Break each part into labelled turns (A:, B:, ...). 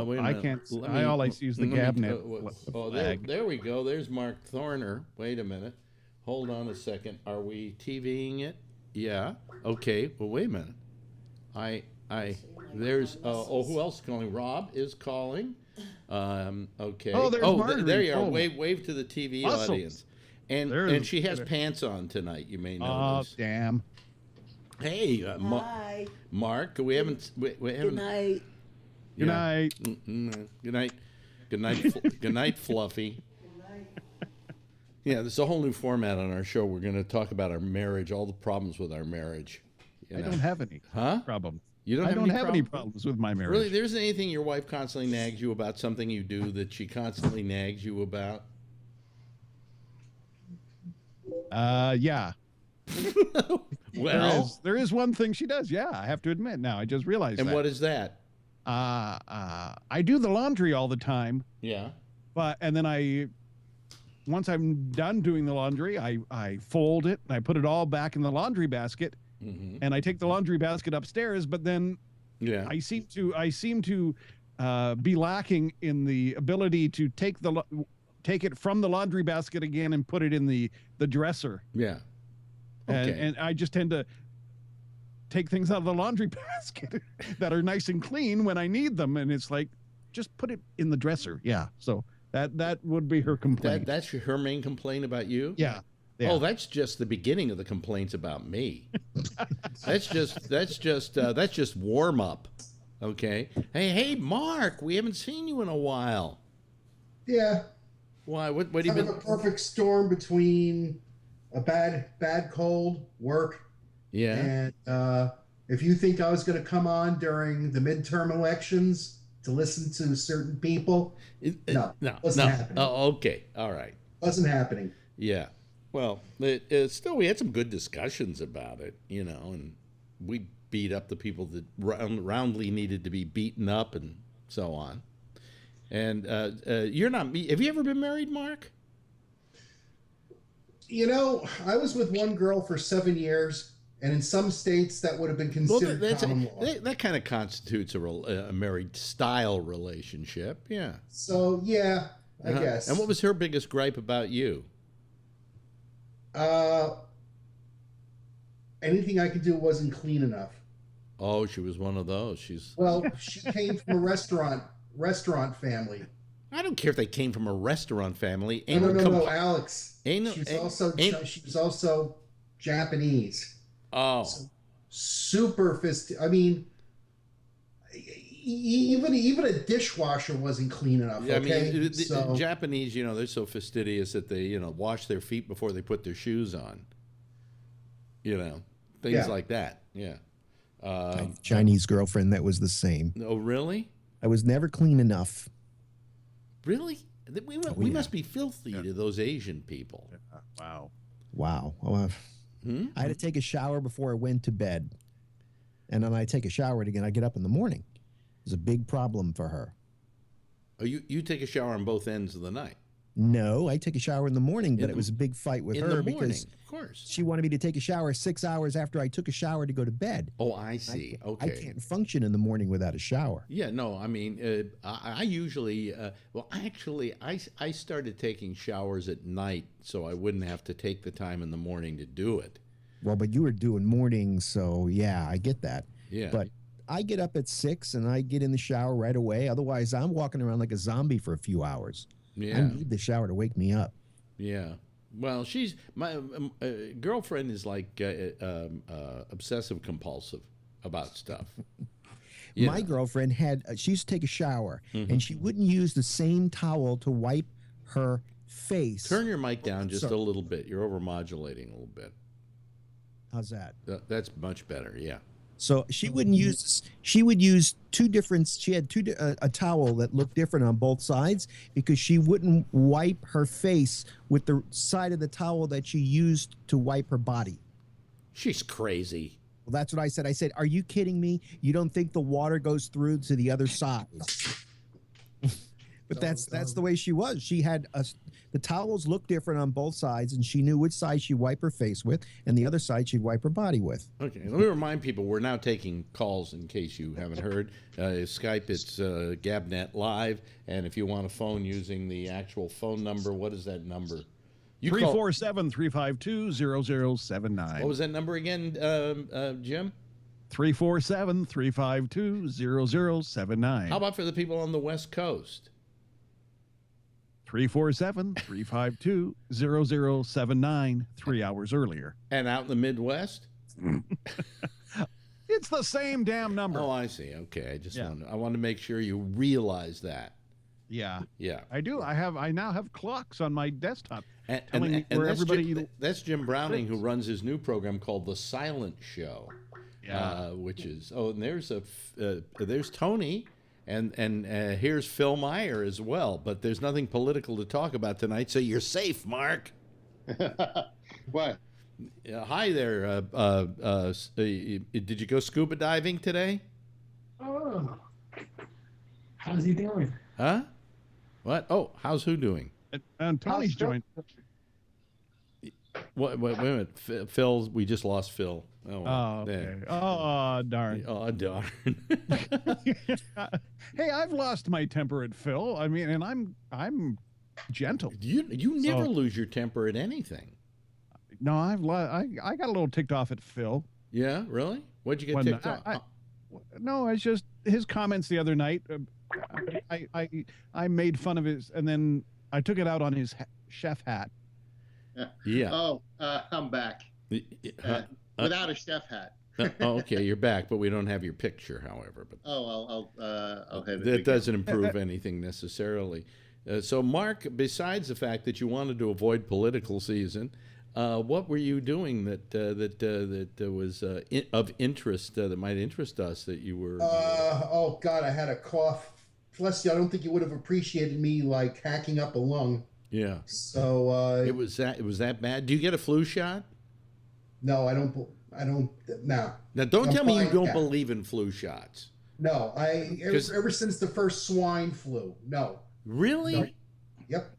A: Wait a
B: I
A: minute.
B: can't.
A: Let
B: I
A: me-
B: always use the
A: let me-
B: Gabnet
A: there we go. There's Mark Thorner. Wait a minute. Hold on a second. Are we TVing it? Yeah. Okay. Well, wait a minute. There's. Who else is calling? Rob is calling. Okay.
B: Oh, there's Marjorie.
A: There you are.
B: Oh.
A: Wave to the TV
B: Muscles.
A: audience. And
B: There's-
A: she has pants on tonight. You may
B: Oh,
A: notice.
B: damn.
A: Hey,
C: Hi.
A: Mark. We haven't. We
C: Good
A: haven't.
C: night.
B: Good
A: Yeah.
B: night.
A: Good night. Good night. Good night, Fluffy. Yeah, there's a whole new format on our show. We're going to talk about our marriage, all the problems with our marriage. You
B: I
A: know.
B: don't have any
A: Huh?
B: problems.
A: You don't
B: I
A: have
B: don't
A: any
B: have any
A: problem?
B: problems with my marriage.
A: Really, there isn't anything your wife constantly nags you about, something you do that she constantly nags you about?
B: Yeah.
A: Well,
B: there is one thing she does. Yeah, I have to admit. Now I just realized
A: and
B: that.
A: what is that?
B: I do the laundry all the time,
A: Yeah.
B: and then once I'm done doing the laundry, I fold it and I put it all back in the laundry basket, and I take the laundry basket upstairs. But then
A: Yeah.
B: I seem to be lacking in the ability to take it from the laundry basket again and put it in the dresser.
A: Yeah. Okay.
B: And I just tend to take things out of the laundry basket that are nice and clean when I need them, and it's like, just put it in the dresser. Yeah. So that would be her complaint.
A: That's her main complaint about you?
B: Yeah.
A: Oh, that's just the beginning of the complaints about me. that's just warm up. Okay. Hey, Mark, we haven't seen you in a while.
D: Yeah,
A: Why? What have you
D: kind
A: been?
D: of a perfect storm between a bad cold, work,
A: Yeah.
D: and if you think I was going to come on during the midterm elections to listen to certain people, no, wasn't happening.
A: Oh, okay. All right.
D: Wasn't happening.
A: Yeah. Well, still, we had some good discussions about it, and we beat up the people that roundly needed to be beaten up and so on. And you're not. Have you ever been married, Mark?
D: I was with one girl for 7 years, and in some states that would have been considered common law.
A: That kind of constitutes a married style relationship. Yeah.
D: So yeah, I
A: Uh-huh.
D: guess.
A: And what was her biggest gripe about you?
D: Anything I could do wasn't clean enough.
A: Oh, she was one of those.
D: She came from a restaurant family.
A: I don't care if they came from a restaurant family.
D: No, Alex.
A: Ain't no-
D: she
A: ain't-
D: was also Japanese.
A: Oh.
D: Super I mean, even a dishwasher wasn't clean enough.
A: Yeah,
D: Okay,
A: I mean, the
D: so
A: Japanese, they're so fastidious that they, wash their feet before they put their shoes on. Things like that. Yeah.
E: I had a Chinese girlfriend that was the same.
A: Oh, really?
E: I was never clean enough.
A: Really? We must be filthy to those Asian people.
B: Wow.
E: Wow. Well, I had to take a shower before I went to bed. And then I take a shower again. I get up in the morning. It was a big problem for her.
A: Oh, you take a shower on both ends of the night.
E: No, I take a shower in the morning, but it was a big fight with
A: In
E: her
A: the morning,
E: because
A: of course.
E: she wanted me to take a shower 6 hours after I took a shower to go to bed.
A: Oh, I see. Okay.
E: I can't function in the morning without a shower.
A: Yeah, no, I mean, I usually, I started taking showers at night so I wouldn't have to take the time in the morning to do it.
E: Well, but you were doing mornings, so yeah, I get that.
A: Yeah.
E: But I get up at 6 and I get in the shower right away. Otherwise, I'm walking around like a zombie for a few hours.
A: Yeah.
E: I need the shower to wake me up.
A: Yeah. Well, my girlfriend is like obsessive compulsive about stuff.
E: My girlfriend she used to take a shower and she wouldn't use the same towel to wipe her face.
A: Turn your mic down just a little bit. You're overmodulating a little bit.
E: How's that?
A: That's much better. Yeah.
E: So she wouldn't use. She would use two different. She had a towel that looked different on both sides because she wouldn't wipe her face with the side of the towel that she used to wipe her body.
A: She's crazy.
E: Well, that's what I said. I said, "Are you kidding me? You don't think the water goes through to the other side?" But that's the way she was. She had the towels looked different on both sides, and she knew which side she'd wipe her face with, and the other side she'd wipe her body with.
A: Okay, let me remind people we're now taking calls in case you haven't heard. Skype, it's Gabnet Live, and if you want to phone using the actual phone number, what is that number?
B: 347-352-0079.
A: What was that number again, Jim?
B: 347-352-0079.
A: How about for the people on the West Coast?
B: 347-352-0079, 3 hours earlier.
A: And out in the Midwest?
B: It's the same damn number.
A: Oh, I see. Okay, I want to make sure you realize that.
B: Yeah.
A: Yeah.
B: I do. I now have clocks on my desktop telling me
A: and
B: where
A: that's
B: everybody...
A: that's Jim Browning, who runs his new program called The Silent Show.
B: Yeah.
A: Which is, and there's Tony, and here's Phil Meyer as well, but there's nothing political to talk about tonight, so you're safe, Mark.
C: What?
A: Hi there. Did you go scuba diving today?
C: Oh, how's he doing?
A: Huh? What? Oh, how's who doing?
B: And Tony's joined.
A: Wait a minute. Phil, we just lost Phil.
B: Oh, okay. Oh, darn.
A: Oh, darn.
B: Hey, I've lost my temper at Phil. I mean, and I'm gentle.
A: You never lose your temper at anything.
B: No, I got a little ticked off at Phil.
A: Yeah, really? What'd you get ticked off?
B: No, it's just his comments the other night. I made fun of his, and then I took it out on his chef hat.
C: Yeah. Oh, I'm back. Without a chef hat.
A: Okay, you're back, but we don't have your picture, however. But
C: I'll have it.
A: That doesn't improve anything necessarily. So, Mark, besides the fact that you wanted to avoid political season, what were you doing that was of interest that might interest us that you were?
D: Oh God, I had a cough. Bless you. I don't think you would have appreciated me like hacking up a lung.
A: Yeah.
D: So
A: it was that bad. Do you get a flu shot?
D: No, I don't. No.
A: Now, don't tell me you don't believe in flu shots.
D: No, ever since the first swine flu. No.
A: Really?
D: No. Yep.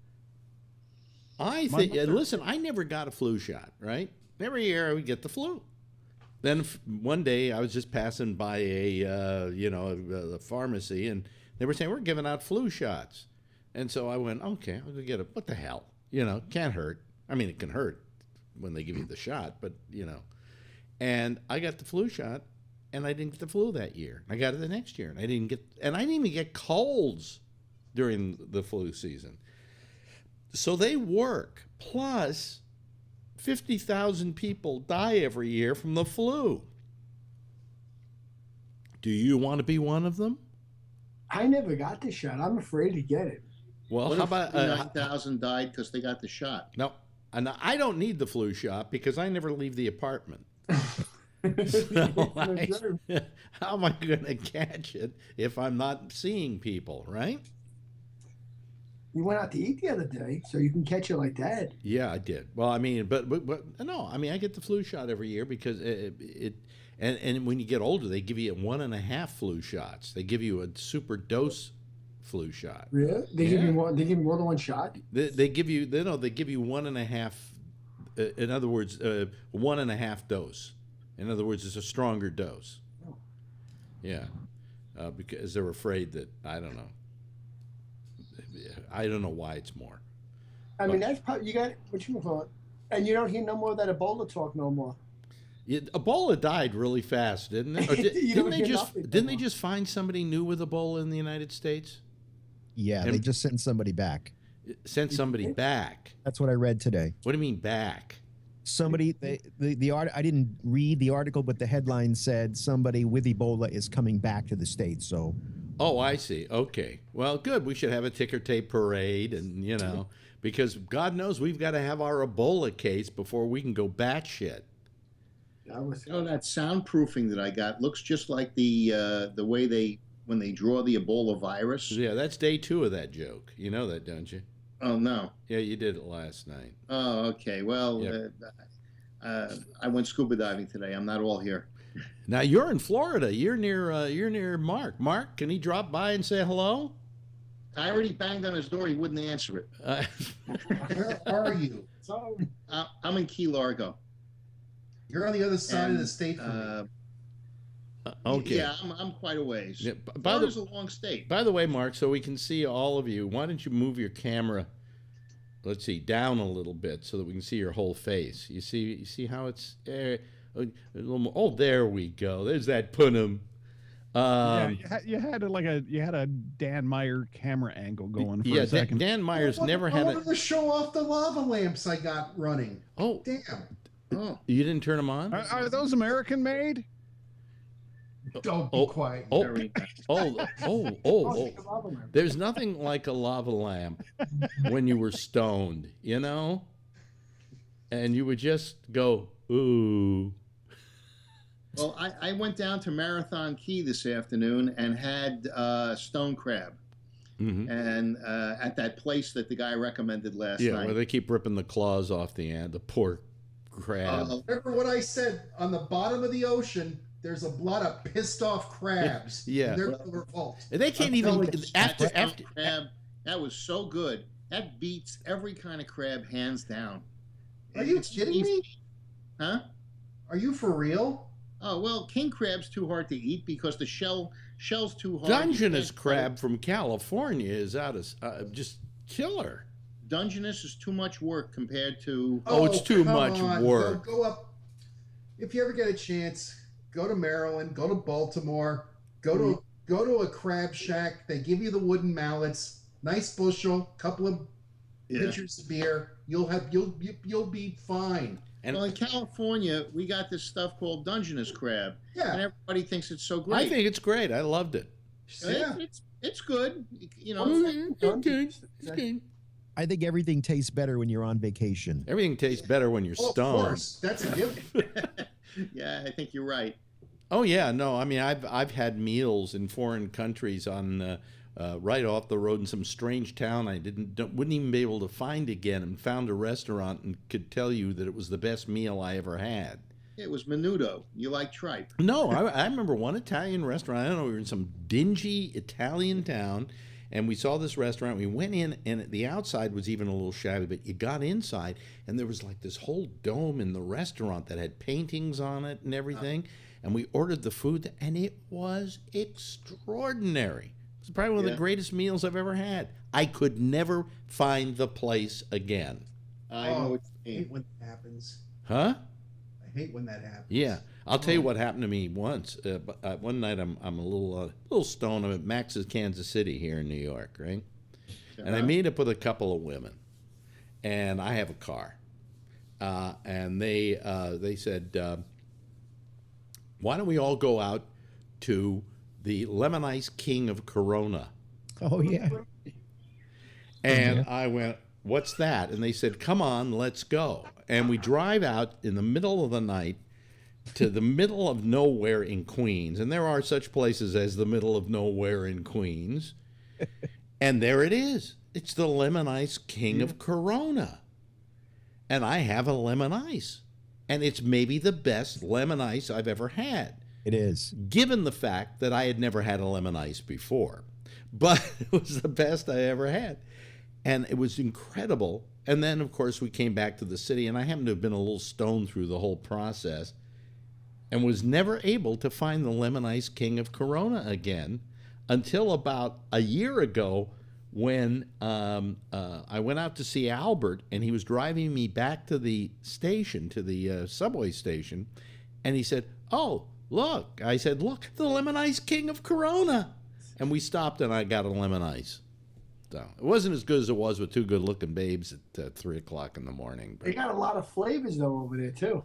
A: I think. Listen, I never got a flu shot. Right? Every year I would get the flu. Then one day I was just passing by a pharmacy, and they were saying we're giving out flu shots, and so I went, okay, I'm gonna get it. What the hell? Can't hurt. I mean, it can hurt when they give you the shot, but and I got the flu shot, and I didn't get the flu that year. I got it the next year, and I didn't even get colds during the flu season. So they work. Plus, 50,000 people die every year from the flu. Do you want to be one of them?
F: I never got the shot. I'm afraid to get it.
A: Well,
C: what
A: how
C: if
A: about
C: 9,000 died because they got the shot?
A: No, and I don't need the flu shot because I never leave the apartment. How am I going to catch it if I'm not seeing people, right?
F: You went out to eat the other day, so you can catch it like that.
A: Yeah, I did. Well, I mean, but no, I mean, I get the flu shot every year because and when you get older, they give you 1.5 flu shots. They give you a super dose flu shot.
F: Really? They give you more. They give you more than one shot.
A: They give you 1.5. In other words, 1.5 dose. In other words, it's a stronger dose.
F: Oh.
A: Yeah, because they're afraid that I don't know why it's more.
F: I mean, that's probably you got what you call it, and you don't hear no more of that Ebola talk no more.
A: Ebola died really fast, didn't it? Or didn't they just find somebody new with Ebola in the United States?
E: Yeah, they just sent somebody back.
A: Sent somebody back.
E: That's what I read today.
A: What do you mean back?
E: Somebody, I didn't read the article, but the headline said somebody with Ebola is coming back to the States. So,
A: oh, I see. Okay, well, good. We should have a ticker tape parade, and because God knows we've got to have our Ebola case before we can go batshit.
C: That soundproofing that I got looks just like the way when they draw the Ebola virus.
A: Yeah, that's day 2 of that joke. You know that, don't you?
C: Oh, no.
A: Yeah, you did it last night.
C: Oh, okay. Well, yep. I went scuba diving today. I'm not all here.
A: Now, you're in Florida. You're near Mark. Mark, can he drop by and say hello?
C: I already banged on his door. He wouldn't answer it.
D: Where are you?
F: So
C: I'm in Key Largo.
D: You're on the other side of
C: And,
D: the state from me.
A: Okay.
C: Yeah, I'm quite a ways.
A: Yeah,
C: Florida's a long state.
A: By the way, Mark, so we can see all of you, why don't you move your camera, let's see, down a little bit so that we can see your whole face. You see how it's a little more, oh, there we go. There's that punum.
B: Yeah, you had a Dan Meyer camera angle going for a second.
A: Dan Meyer's never had
D: I wanted to show off the lava lamps I got running.
A: Oh,
D: damn!
C: Oh,
A: you didn't turn them on?
B: Are those American made?
D: Don't be quiet.
C: very nice.
A: There's nothing like a lava lamp when you were stoned, you know? And you would just go, ooh.
C: Well, I went down to Marathon Key this afternoon and had stone crab.
A: Mm-hmm.
C: And at that place that the guy recommended last
A: Yeah,
C: night.
A: where they keep ripping the claws off the end, the poor crab.
D: Remember what I said? On the bottom of the ocean, there's a lot of pissed off crabs.
A: Yeah.
D: They're going to revolt.
A: They can't even, after
C: crab, that was so good. That beats every kind of crab hands down.
D: Are you kidding me?
C: Huh?
D: Are you for real?
C: Oh, well, king crab's too hard to eat because the shell's too hard.
A: Dungeness crab from California is out of just killer.
C: Dungeness is too much work compared to.
A: Oh, it's too
D: come
A: much
D: on.
A: work.
D: Go up. If you ever get a chance, go to Maryland, go to Baltimore, go to a crab shack. They give you the wooden mallets, nice bushel, couple of pitchers of beer. You'll be fine.
A: And
C: well, in California, we got this stuff called Dungeness crab, and everybody thinks it's so great.
A: I think it's great. I loved it.
C: Yeah, it's good. You know,
A: It's good.
E: I think everything tastes better when you're on vacation.
A: Everything tastes better when you're stoned.
D: Of course, that's a given.
C: Yeah, I think you're right.
A: Oh yeah, no. I mean, I've had meals in foreign countries on right off the road in some strange town I wouldn't even be able to find again, and found a restaurant and could tell you that it was the best meal I ever had.
C: It was menudo. You like tripe?
A: No, I remember one Italian restaurant. I don't know. We were in some dingy Italian town, and we saw this restaurant. We went in, and the outside was even a little shabby, but you got inside, and there was like this whole dome in the restaurant that had paintings on it and everything. And we ordered the food, and it was extraordinary. It was probably one of the greatest meals I've ever had. I could never find the place again.
C: I know what you
D: I
C: mean.
D: hate when that happens.
A: Huh?
D: I hate when that happens.
A: Yeah, I'll tell you what happened to me once. One night I'm a little stoned. I'm at Max's Kansas City here in New York, right? And I meet up with a couple of women, and I have a car, and they said, why don't we all go out to the Lemon Ice King of Corona?
E: Oh, yeah.
A: And I went, what's that? And they said, come on, let's go. And we drive out in the middle of the night to the middle of nowhere in Queens. And there are such places as the middle of nowhere in Queens. And there it is. It's the Lemon Ice King of Corona. And I have a lemon ice. And it's maybe the best lemon ice I've ever had.
E: It is.
A: Given the fact that I had never had a lemon ice before. But it was the best I ever had. And it was incredible. And then, of course, we came back to the city, and I happened to have been a little stoned through the whole process and was never able to find the Lemon Ice King of Corona again until about a year ago when I went out to see Albert, and he was driving me back to the station, to the subway station, and he said, oh, look. I said, look, the Lemon Ice King of Corona. And we stopped, and I got a lemon ice. So it wasn't as good as it was with two good-looking babes at 3 o'clock in the morning. But
F: they got a lot of flavors, though, over there, too.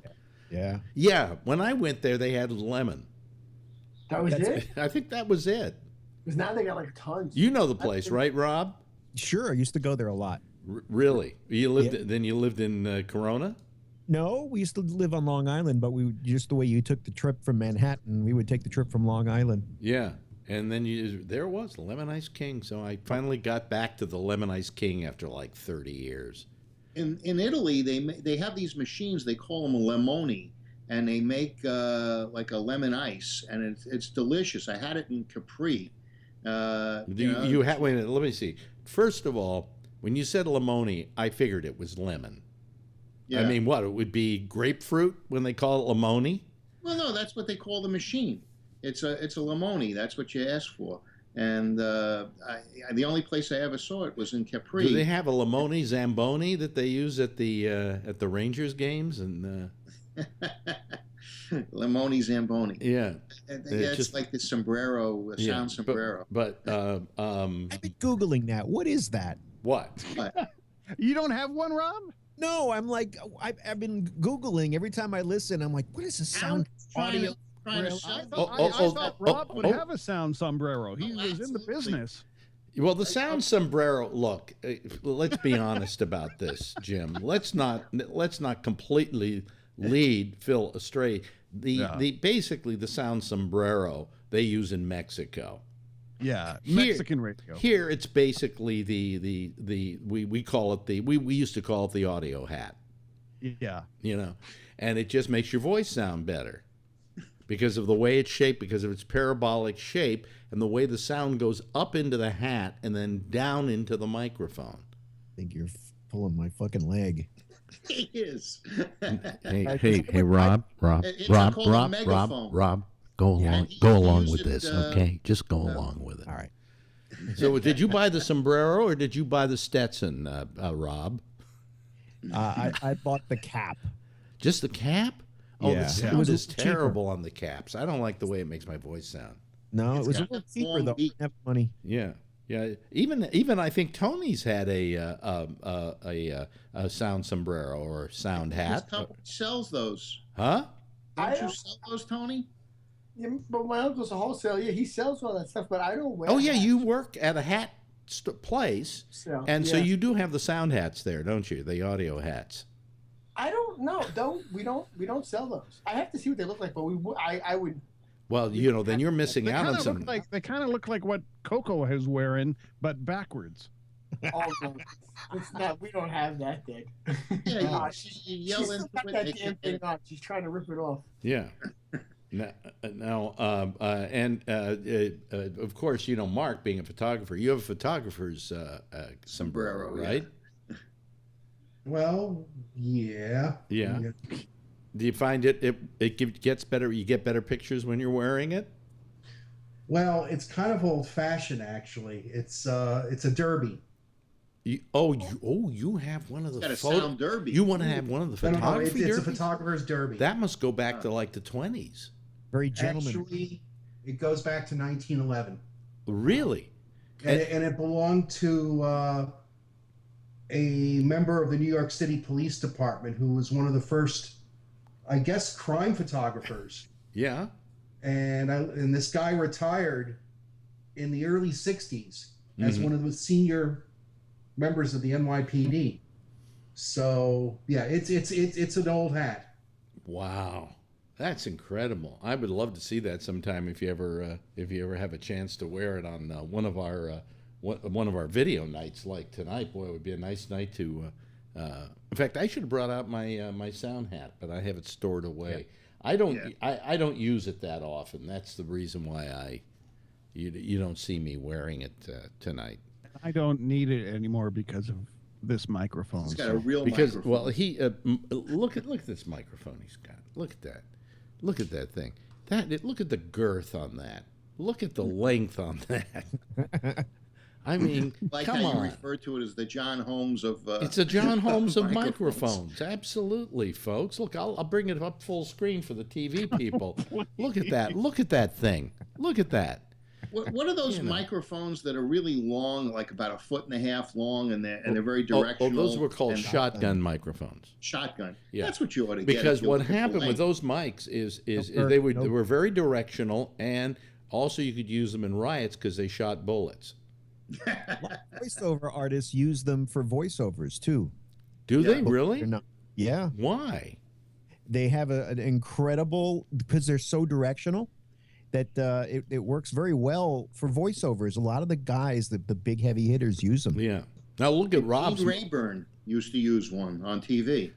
E: Yeah.
A: Yeah, when I went there, they had lemon.
F: That was it?
A: I think that was it.
F: Because now they got, like, tons.
A: You know the place, right, Rob?
E: Sure. I used to go there a lot.
A: Really? Then you lived in Corona?
E: No, we used to live on Long Island, but we just the way you took the trip from Manhattan, we would take the trip from Long Island.
A: Yeah. And then there it was, Lemon Ice King. So I finally got back to the Lemon Ice King after like 30 years.
C: In Italy, they have these machines. They call them lemoni, and they make like a lemon ice, and it's delicious. I had it in Capri,
A: You had wait a minute, let me see. First of all, when you said limoni, I figured it was lemon.
C: Yeah.
A: I mean, what, it would be grapefruit when they call it limoni?
C: Well, no, that's what they call the machine. It's a limoni. That's what you ask for. And the only place I ever saw it was in Capri.
A: Do they have a limoni zamboni that they use at the Rangers games? And
C: Limoni Zamboni.
A: yeah,
C: It's
A: just
C: like the sombrero, sound sombrero.
A: But
E: I've been Googling that. What is that?
A: what?
B: You don't have one, Rob?
E: No, I'm like, I've been Googling every time I listen. I'm like, what is a sound audio?
C: Trying to
B: I
C: sell
B: thought Rob would have a sound sombrero. He was in the
C: absolutely.
B: business.
A: Well, the sound sombrero. Look, let's be honest about this, Jim. Let's not completely lead Phil astray. The basically the sound sombrero they use in Mexico.
B: Yeah,
A: Here-
B: Mexican radio.
A: Here, it's basically we call it we used to call it the audio hat.
B: Yeah.
A: You know, and it just makes your voice sound better because of the way it's shaped, because of its parabolic shape, and the way the sound goes up into the hat and then down into the microphone.
E: I think you're pulling my fucking leg.
C: He is.
A: Hey, Rob,
C: It's called a megaphone.
A: go
C: Yeah,
A: along,
C: he
A: go
C: used to
A: along
C: use
A: with
C: it,
A: this, okay? Just go along with it.
E: All right.
A: So, did you buy the sombrero or did you buy the Stetson, Rob?
E: I bought the cap.
A: Just the cap? Oh,
E: Yeah.
A: the
E: It
A: sound
E: was a
A: is
E: little cheaper.
A: terrible on the caps. I don't like the way it makes my voice sound.
E: No,
C: It's
E: it was a
C: got
E: little
C: that
E: cheaper
C: long
E: though.
C: beat.
E: I didn't have money.
A: Yeah, yeah. Even I think Tony's had a sound sombrero or sound
C: This
A: hat.
C: company sells those.
A: Huh?
C: Don't
F: I-
C: you sell those, Tony?
F: Yeah, but my uncle's a wholesaler. Yeah, he sells all that stuff, but I don't wear.
A: Oh yeah,
F: hats.
A: you work at a hat place,
F: So,
A: and so
F: yeah.
A: you do have the sound hats there, don't you? The audio hats.
F: I don't know. We don't sell those. I have to see what they look like, but I would.
A: Well, you know, then you're missing
B: They
A: out
B: kind
A: on
B: of
A: some.
B: look like what Coco is wearing, but backwards.
F: Oh no, it's not. We don't have that thing.
C: Yeah,
F: Nah,
C: you yell
F: she's
C: into
F: still got
C: it.
F: that
C: they
F: damn
C: can't
F: thing
C: get it.
F: on. She's trying to rip it off.
A: Yeah. Of course, you know, Mark, being a photographer, you have a photographer's sombrero,
C: Sombrero, yeah.
A: right?
D: Well, yeah.
A: Yeah. Do you find gets better? You get better pictures when you're wearing it?
D: Well, it's kind of old fashioned actually. It's a derby.
A: You have one of the
C: Got a
A: photo.
C: sound derby.
A: You want to have one of the
D: No,
A: photography
D: it's a
A: derbies?
D: photographer's derby.
A: That must go back to like the 20s.
E: Very gentleman.
D: Actually, it goes back to 1911,
A: Really?
D: and it belonged to a member of the New York City Police Department who was one of the first, I guess, crime photographers.
A: Yeah.
D: And this guy retired in the early 60s as
A: Mhm.
D: one of the senior members of the NYPD. So yeah, it's an old hat.
A: Wow. That's incredible. I would love to see that sometime if you ever have a chance to wear it on one of our video nights like tonight. Boy, it would be a nice night to. In fact, I should have brought out my sound hat, but I have it stored away. I don't use it that often. That's the reason why you don't see me wearing it tonight.
B: I don't need it anymore because of this microphone.
C: He's got a real
A: Because
C: microphone.
A: well, look at this microphone he's got. Look at that. Look at that thing. Look at the girth on that. Look at the length on that. I mean,
C: like
A: come
C: how you
A: on.
C: refer to it as the John Holmes of.
A: It's a John Holmes of
C: microphones.
A: microphones. Absolutely, folks. Look, I'll bring it up full screen for the TV people. Look at that. Look at that thing. Look at that.
C: What are those
A: You know.
C: microphones that are really long, like about 1.5 feet long, and they're very directional?
A: those were called
C: and
A: shotgun microphones.
C: shotgun.
A: Yeah.
C: That's what you ought to get.
A: Because
C: if you
A: what
C: look at the
A: happened with
C: length.
A: those mics is
E: No,
A: they
E: no.
A: were very directional, and also you could use them in riots because they shot bullets.
E: Voiceover artists use them for voiceovers too.
A: Do
C: Yeah.
A: they really?
E: They're not. Yeah,
A: Why?
E: they have an incredible because they're so directional that it works very well for voiceovers. A lot of the guys, the big heavy hitters, use them.
A: Yeah. Now look at Rob's.
C: Gene Rayburn used to use one on TV.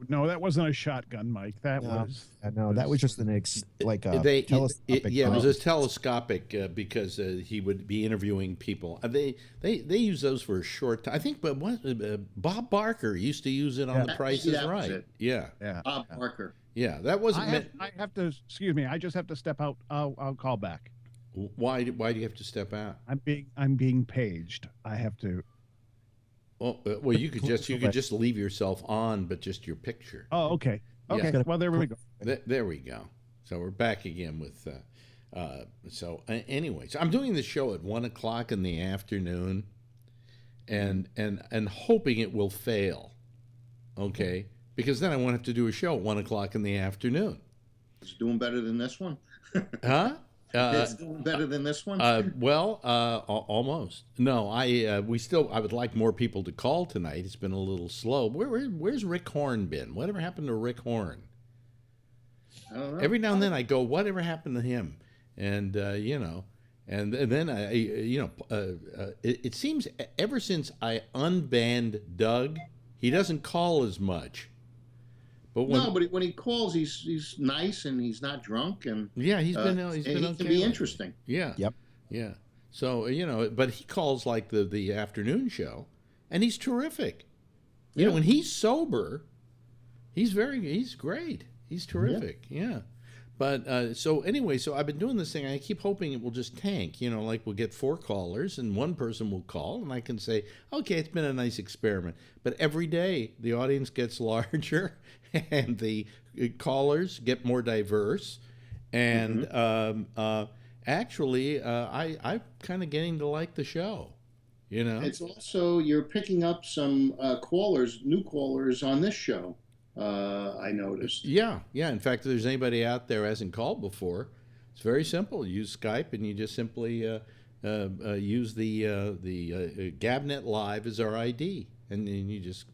B: No, that wasn't a shotgun, Mike. That
E: No,
B: was.
E: no, that was just an like a
A: They,
E: telescopic.
A: yeah, it was a telescopic because he would be interviewing people. They use those for a short time. I think, but what Bob Barker used to use it on The Price is
C: that was
A: Right.
C: it.
A: Yeah,
C: Bob Barker.
A: yeah, that wasn't meant.
B: I have to. Excuse me. I just have to step out. I'll call back.
A: Why do you have to step out?
B: I'm being paged. I have to.
A: Well, you could just leave yourself on, but just your picture.
B: Oh, okay. Okay.
A: Yeah.
B: Well, there we go.
A: There we go. So we're back again with. Anyways, I'm doing the show at 1:00 in the afternoon, and hoping it will fail. Okay, because then I won't have to do a show at 1:00 in the afternoon.
C: It's doing better than this one.
A: Huh?
C: It's doing better than this one.
A: Almost. No, I would like more people to call tonight. It's been a little slow. Where's Rick Horn been? Whatever happened to Rick Horn?
C: I don't know.
A: Every now and then I go, whatever happened to him? And and then it seems ever since I unbanned Doug, he doesn't call as much. But
C: when he calls, he's nice and he's not drunk and
A: yeah, he's been
C: he
A: okay
C: can be
A: with
C: interesting.
A: it. Yeah.
E: Yep.
A: Yeah. So but he calls like the afternoon show, and he's terrific. You know, when he's sober, he's great. He's terrific. Yeah. But so anyway, so I've been doing this thing. I keep hoping it will just tank. Like we'll get 4 callers, and one person will call, and I can say, okay, it's been a nice experiment. But every day the audience gets larger, and the callers get more diverse, and actually, I'm kind of getting to like the show.
C: It's also you're picking up some new callers on this show. I noticed.
A: Yeah. In fact, if there's anybody out there who hasn't called before, it's very simple. Use Skype, and you just simply use the Gabnet Live as our ID, and then you just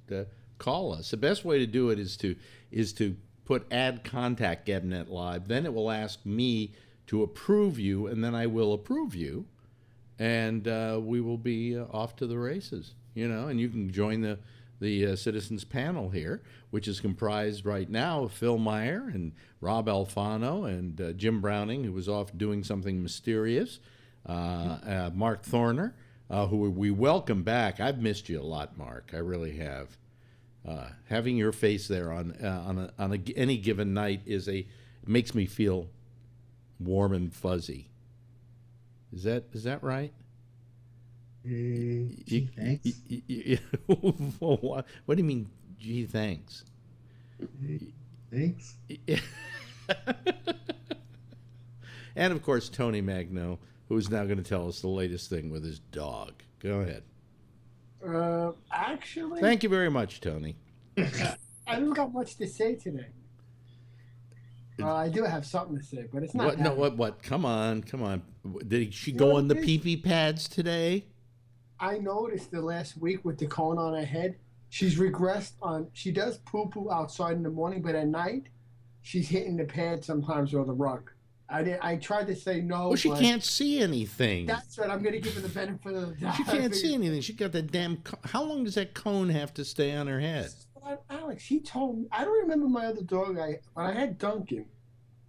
A: call us. The best way to do it is to put add contact Gabnet Live. Then it will ask me to approve you, and then I will approve you, and we will be off to the races. And you can join the Citizens Panel here, which is comprised right now of Phil Meyer and Rob Alfano and Jim Browning, who was off doing something mysterious, Mark Thorner, who we welcome back. I've missed you a lot, Mark. I really have. Having your face there on any given night makes me feel warm and fuzzy. Is that right?
D: Gee, thanks.
A: What do you mean, gee, thanks?
D: Thanks.
A: And, of course, Tony Magno, who is now going to tell us the latest thing with his dog. Go ahead.
F: Actually,
A: Thank you very much, Tony.
F: I don't got much to say today. I do have something to say, but it's not.
A: What? No, what? Come on. Did she go on the pee-pee pads today?
F: I noticed the last week with the cone on her head, she's regressed on. She does poo outside in the morning, but at night, she's hitting the pad sometimes or the rug. I tried to say no.
A: Well, she can't see anything.
F: That's right. I'm going to give her the benefit of the doubt.
A: She can't see anything. She got that damn. How long does that cone have to stay on her head?
F: Alex, he told me. I don't remember my other dog. When I had Duncan,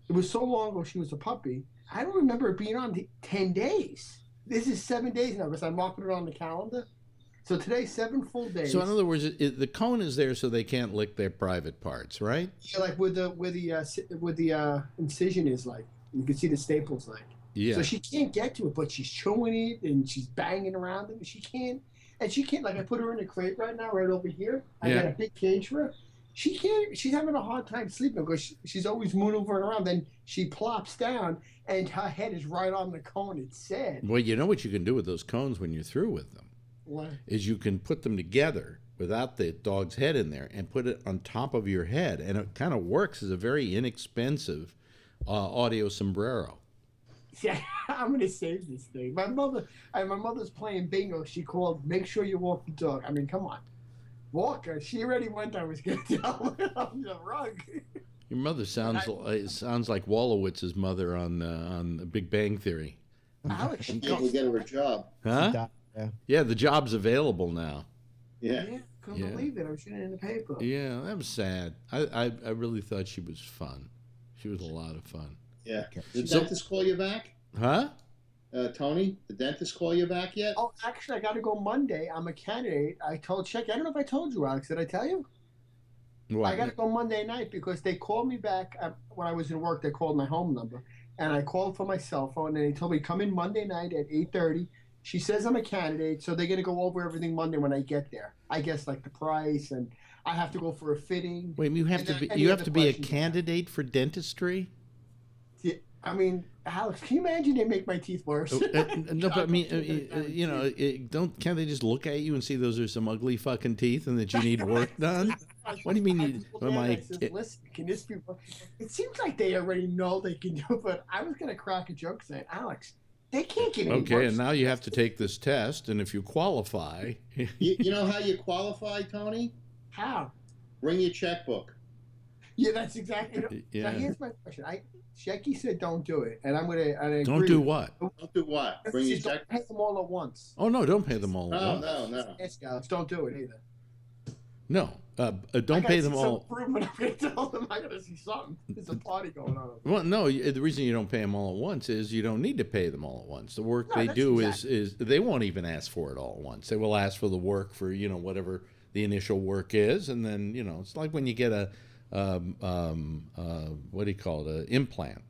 F: it was so long ago. She was a puppy. I don't remember it being on 10 days. This is 7 days now because I marked it on the calendar. So today's 7 full days.
A: So in other words, the cone is there so they can't lick their private parts, right?
F: Yeah, like where the incision is, like you can see the staples, like.
A: Yeah.
F: So she can't get to it, but she's chewing it and she's banging around it. She can't. Like I put her in a crate right now, right over here. I got a big cage for her. She can't. She's having a hard time sleeping because she's always maneuvering around. Then she plops down, and her head is right on the cone. It's sad.
A: Well, you know what you can do with those cones when you're through with them?
F: What?
A: Is you can put them together without the dog's head in there and put it on top of your head, and it kind of works as a very inexpensive audio sombrero.
F: Yeah, I'm gonna save this thing. My mother's playing bingo. She called. Make sure you walk the dog. I mean, come on, walk her. She already went. I was gonna tell her on the rug.
A: Your mother sounds like Wolowitz's mother on The Big Bang Theory.
F: Alex,
C: She can't get her a job.
A: Huh? Yeah, the job's available now.
C: Yeah.
F: Couldn't
A: Yeah.
F: believe it. I was reading it in the paper.
A: Yeah, that was sad. I really thought she was fun. She was a lot of fun.
C: Yeah. Did the
A: So-
C: dentist call you back?
A: Huh?
C: Tony, the dentist call you back yet?
F: Oh, actually, I got to go Monday. I'm a candidate. I told Check. I don't know if I told you, Alex. Did I tell you?
A: What?
F: I got to go Monday night because they called me back when I was in work. They called my home number, and I called for my cell phone, and they told me come in Monday night at 8:30. She says I'm a candidate, so they're gonna go over everything Monday when I get there. I guess like the price, and I have to go for a fitting.
A: Wait, you have
F: And
A: to
F: then
A: be
F: any
A: you have
F: other
A: to be a
F: questions you have.
A: candidate for dentistry?
F: Yeah, I mean, Alex, can you imagine they make my teeth worse?
A: No, but I mean, can't they just look at you and see those are some ugly fucking teeth and that you need work done? What do you mean?
F: I said, listen, can this be? It seems like they already know they can do it, but I was gonna crack a joke saying, Alex, they can't get any
A: Okay,
F: worse.
A: and now you have to take this test, and if you qualify,
C: You know how you qualify, Tony?
F: How?
C: Bring your checkbook.
F: Yeah, that's exactly.
A: Yeah.
F: Now here's my question. Shecky said don't do it, and I'm gonna. I
A: don't
F: agree.
A: do what?
C: Don't do what? Bring your
F: Just don't
C: checkbook.
F: pay them all at once.
A: Oh no, don't pay them all at
C: No,
A: once.
C: no.
F: Yes, Alex, don't do it either.
A: No,
F: I
A: don't
F: gotta
A: pay
F: see
A: them
F: some
A: all.
F: improvement. I'm gonna tell them I gotta see something. There's a party going on.
A: Well, no, the reason you don't pay them all at once is you don't need to pay them all at once. The work
F: No,
A: they
F: that's
A: do
F: exactly.
A: is they won't even ask for it all at once. They will ask for the work for whatever the initial work is, and then it's like when you get a what do you call it, an implant.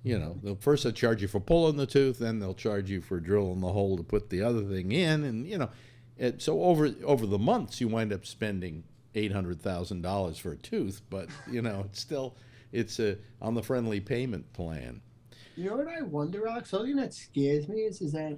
A: They'll first they'll charge you for pulling the tooth, then they'll charge you for drilling the hole to put the other thing in, and so over the months you wind up spending $800,000 for a tooth, but it's on the friendly payment plan.
F: You know what I wonder, Alex? Something that scares me is that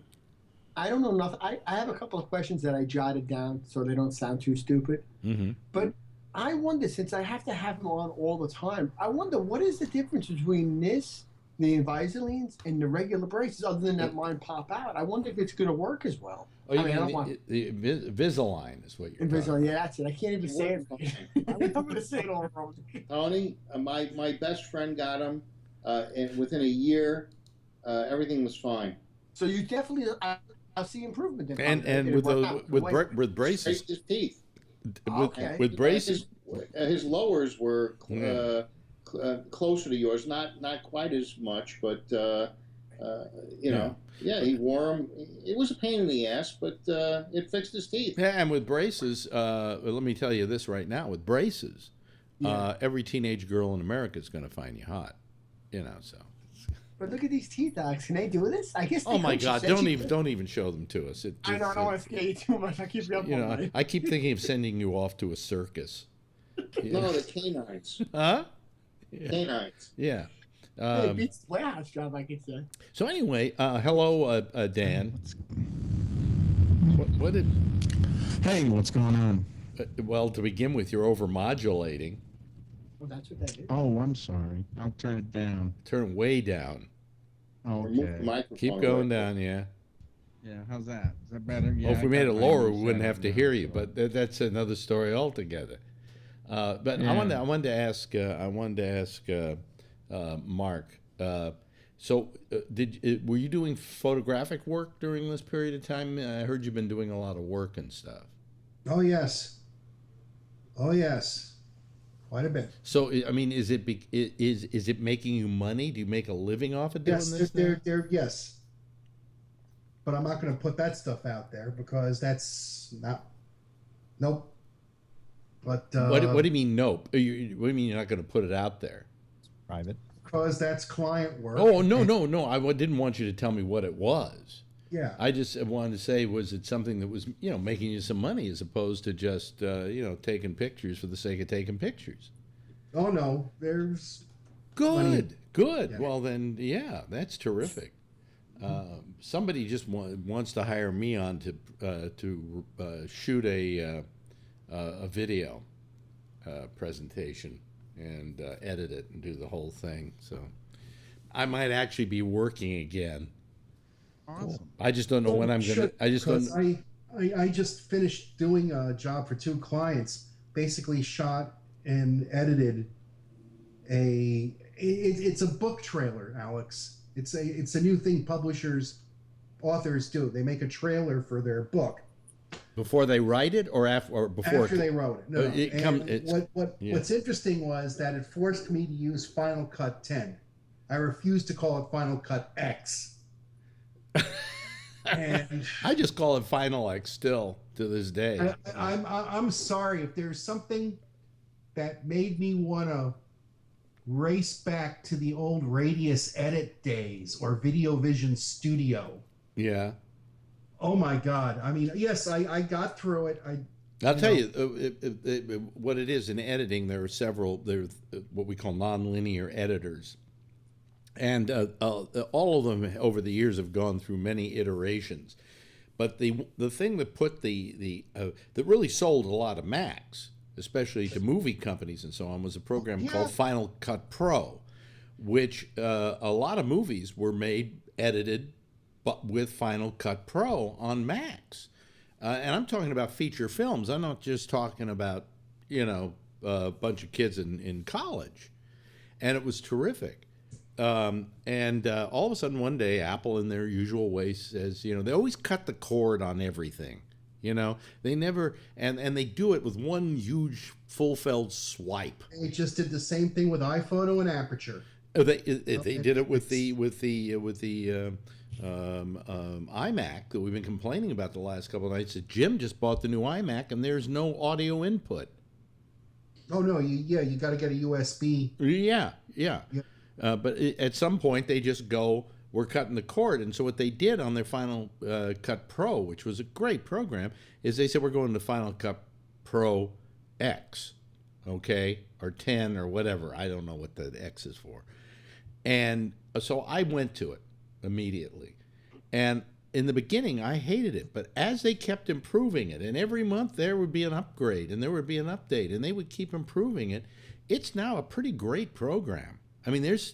F: I don't know nothing. I have a couple of questions that I jotted down so they don't sound too stupid.
A: Mm-hmm.
F: But I wonder, since I have to have them on all the time, I wonder what is the difference between this, the Invisalines, and the regular braces, other than that mine pop out. I wonder if it's going to work as well.
A: Oh, you
F: I mean, I don't
A: mean
F: want
A: the Invisalign is what you're talking
F: Invisalign.
A: about.
F: Yeah, that's it. I can't even say it. I'm going to say it all wrong.
C: Tony, my best friend got him, and within a year, everything was fine.
F: So you definitely, I'll see improvement. Then.
A: And
F: It'll
A: with
F: work out
A: the
F: the way.
A: with braces,
C: Straightened his teeth.
F: Okay.
A: with braces,
C: His lowers were closer to yours, not quite as much, but he wore them. It was a pain in the ass, but it fixed his teeth.
A: yeah, and with braces, let me tell you this right now: with braces, every teenage girl in America is going to find you hot. So.
F: But look at these teeth, Alex. Can they do this? I guess.
A: Oh my
F: could. She
A: God!
F: said
A: Don't
F: she
A: even
F: could.
A: don't even show them to us.
F: I know. I don't want to scare you too much. I keep you up all night.
A: I keep thinking of sending you off to a circus.
C: No, the canines.
A: Huh? Yeah.
C: Canines.
A: Yeah.
F: It beats the warehouse job, I could say.
A: So anyway, hello, Dan. What did?
B: Hey, what's going on?
A: Well, to begin with, you're overmodulating.
F: Well, that's what that is.
B: Oh, I'm sorry. I'll turn it down.
A: Turn way down.
C: Remove the
B: Okay.
C: microphone.
A: Keep going
C: right
A: down. Yeah.
B: Yeah, how's that? Is that better? Yeah.
A: Well, if
B: I
A: we made
B: got
A: it
B: my
A: lower,
B: new
A: we wouldn't have
B: setup
A: to
B: now,
A: hear you.
B: so-
A: But that's another story altogether. But
B: Yeah.
A: I wanted to ask Mark. So, were you doing photographic work during this period of time? I heard you've been doing a lot of work and stuff.
D: Oh yes. Oh yes. Quite a bit.
A: So, I mean, is it making you money? Do you make a living off of doing
D: Yes,
A: this?
D: they're yes. But I'm not going to put that stuff out there because that's not. Nope. But
A: What do you mean? Nope. What do you mean you're not going to put it out there?
E: Private.
D: because that's client work.
A: Oh no! I didn't want you to tell me what it was.
D: Yeah.
A: I just wanted to say, was it something that was making you some money as opposed to just taking pictures for the sake of taking pictures?
D: Oh no, there's
A: Good.
D: Yeah.
A: Well then, yeah, that's terrific. Somebody just wants to hire me on to shoot a video presentation and edit it and do the whole thing. So I might actually be working again.
B: Awesome.
A: I just don't know when I'm gonna. I just don't.
D: I just finished doing a job for 2 clients. Basically, shot and edited it's a book trailer, Alex. It's a new thing authors do. They make a trailer for their book.
A: Before they write it, or after, or before?
D: After they wrote it. No,
A: It
D: and
A: come- it's-
D: what's interesting was that it forced me to use Final Cut 10. I refused to call it Final Cut X. And
A: I just call it Final X still to this day.
D: I'm sorry if there's something that made me want to race back to the old Radius Edit days or Video Vision Studio.
A: Yeah.
D: Oh my God! I mean, yes, I got through it.
A: I'll tell you what it is in editing. There are several. There's what we call nonlinear editors, and all of them over the years have gone through many iterations. But the thing that put that really sold a lot of Macs, especially to movie companies and so on, was a program called Final Cut Pro, which a lot of movies were edited, but with Final Cut Pro on Macs. And I'm talking about feature films. I'm not just talking about, a bunch of kids in college. And it was terrific. And all of a sudden one day, Apple, in their usual way, says, they always cut the cord on everything. They never, and they do it with one huge full-felled swipe.
D: They just did the same thing with iPhoto and Aperture.
A: They did it with the iMac that we've been complaining about the last couple of nights. That Jim just bought the new iMac, and there's no audio input.
D: Oh no, you got to get a USB.
A: Yeah. But at some point they just go, we're cutting the cord. And so what they did on their Final Cut Pro, which was a great program, is they said we're going to Final Cut Pro X, okay, or 10 or whatever. I don't know what the X is for. And so I went to it immediately. And in the beginning, I hated it. But as they kept improving it, and every month there would be an upgrade, and there would be an update, and they would keep improving it, it's now a pretty great program. I mean, it's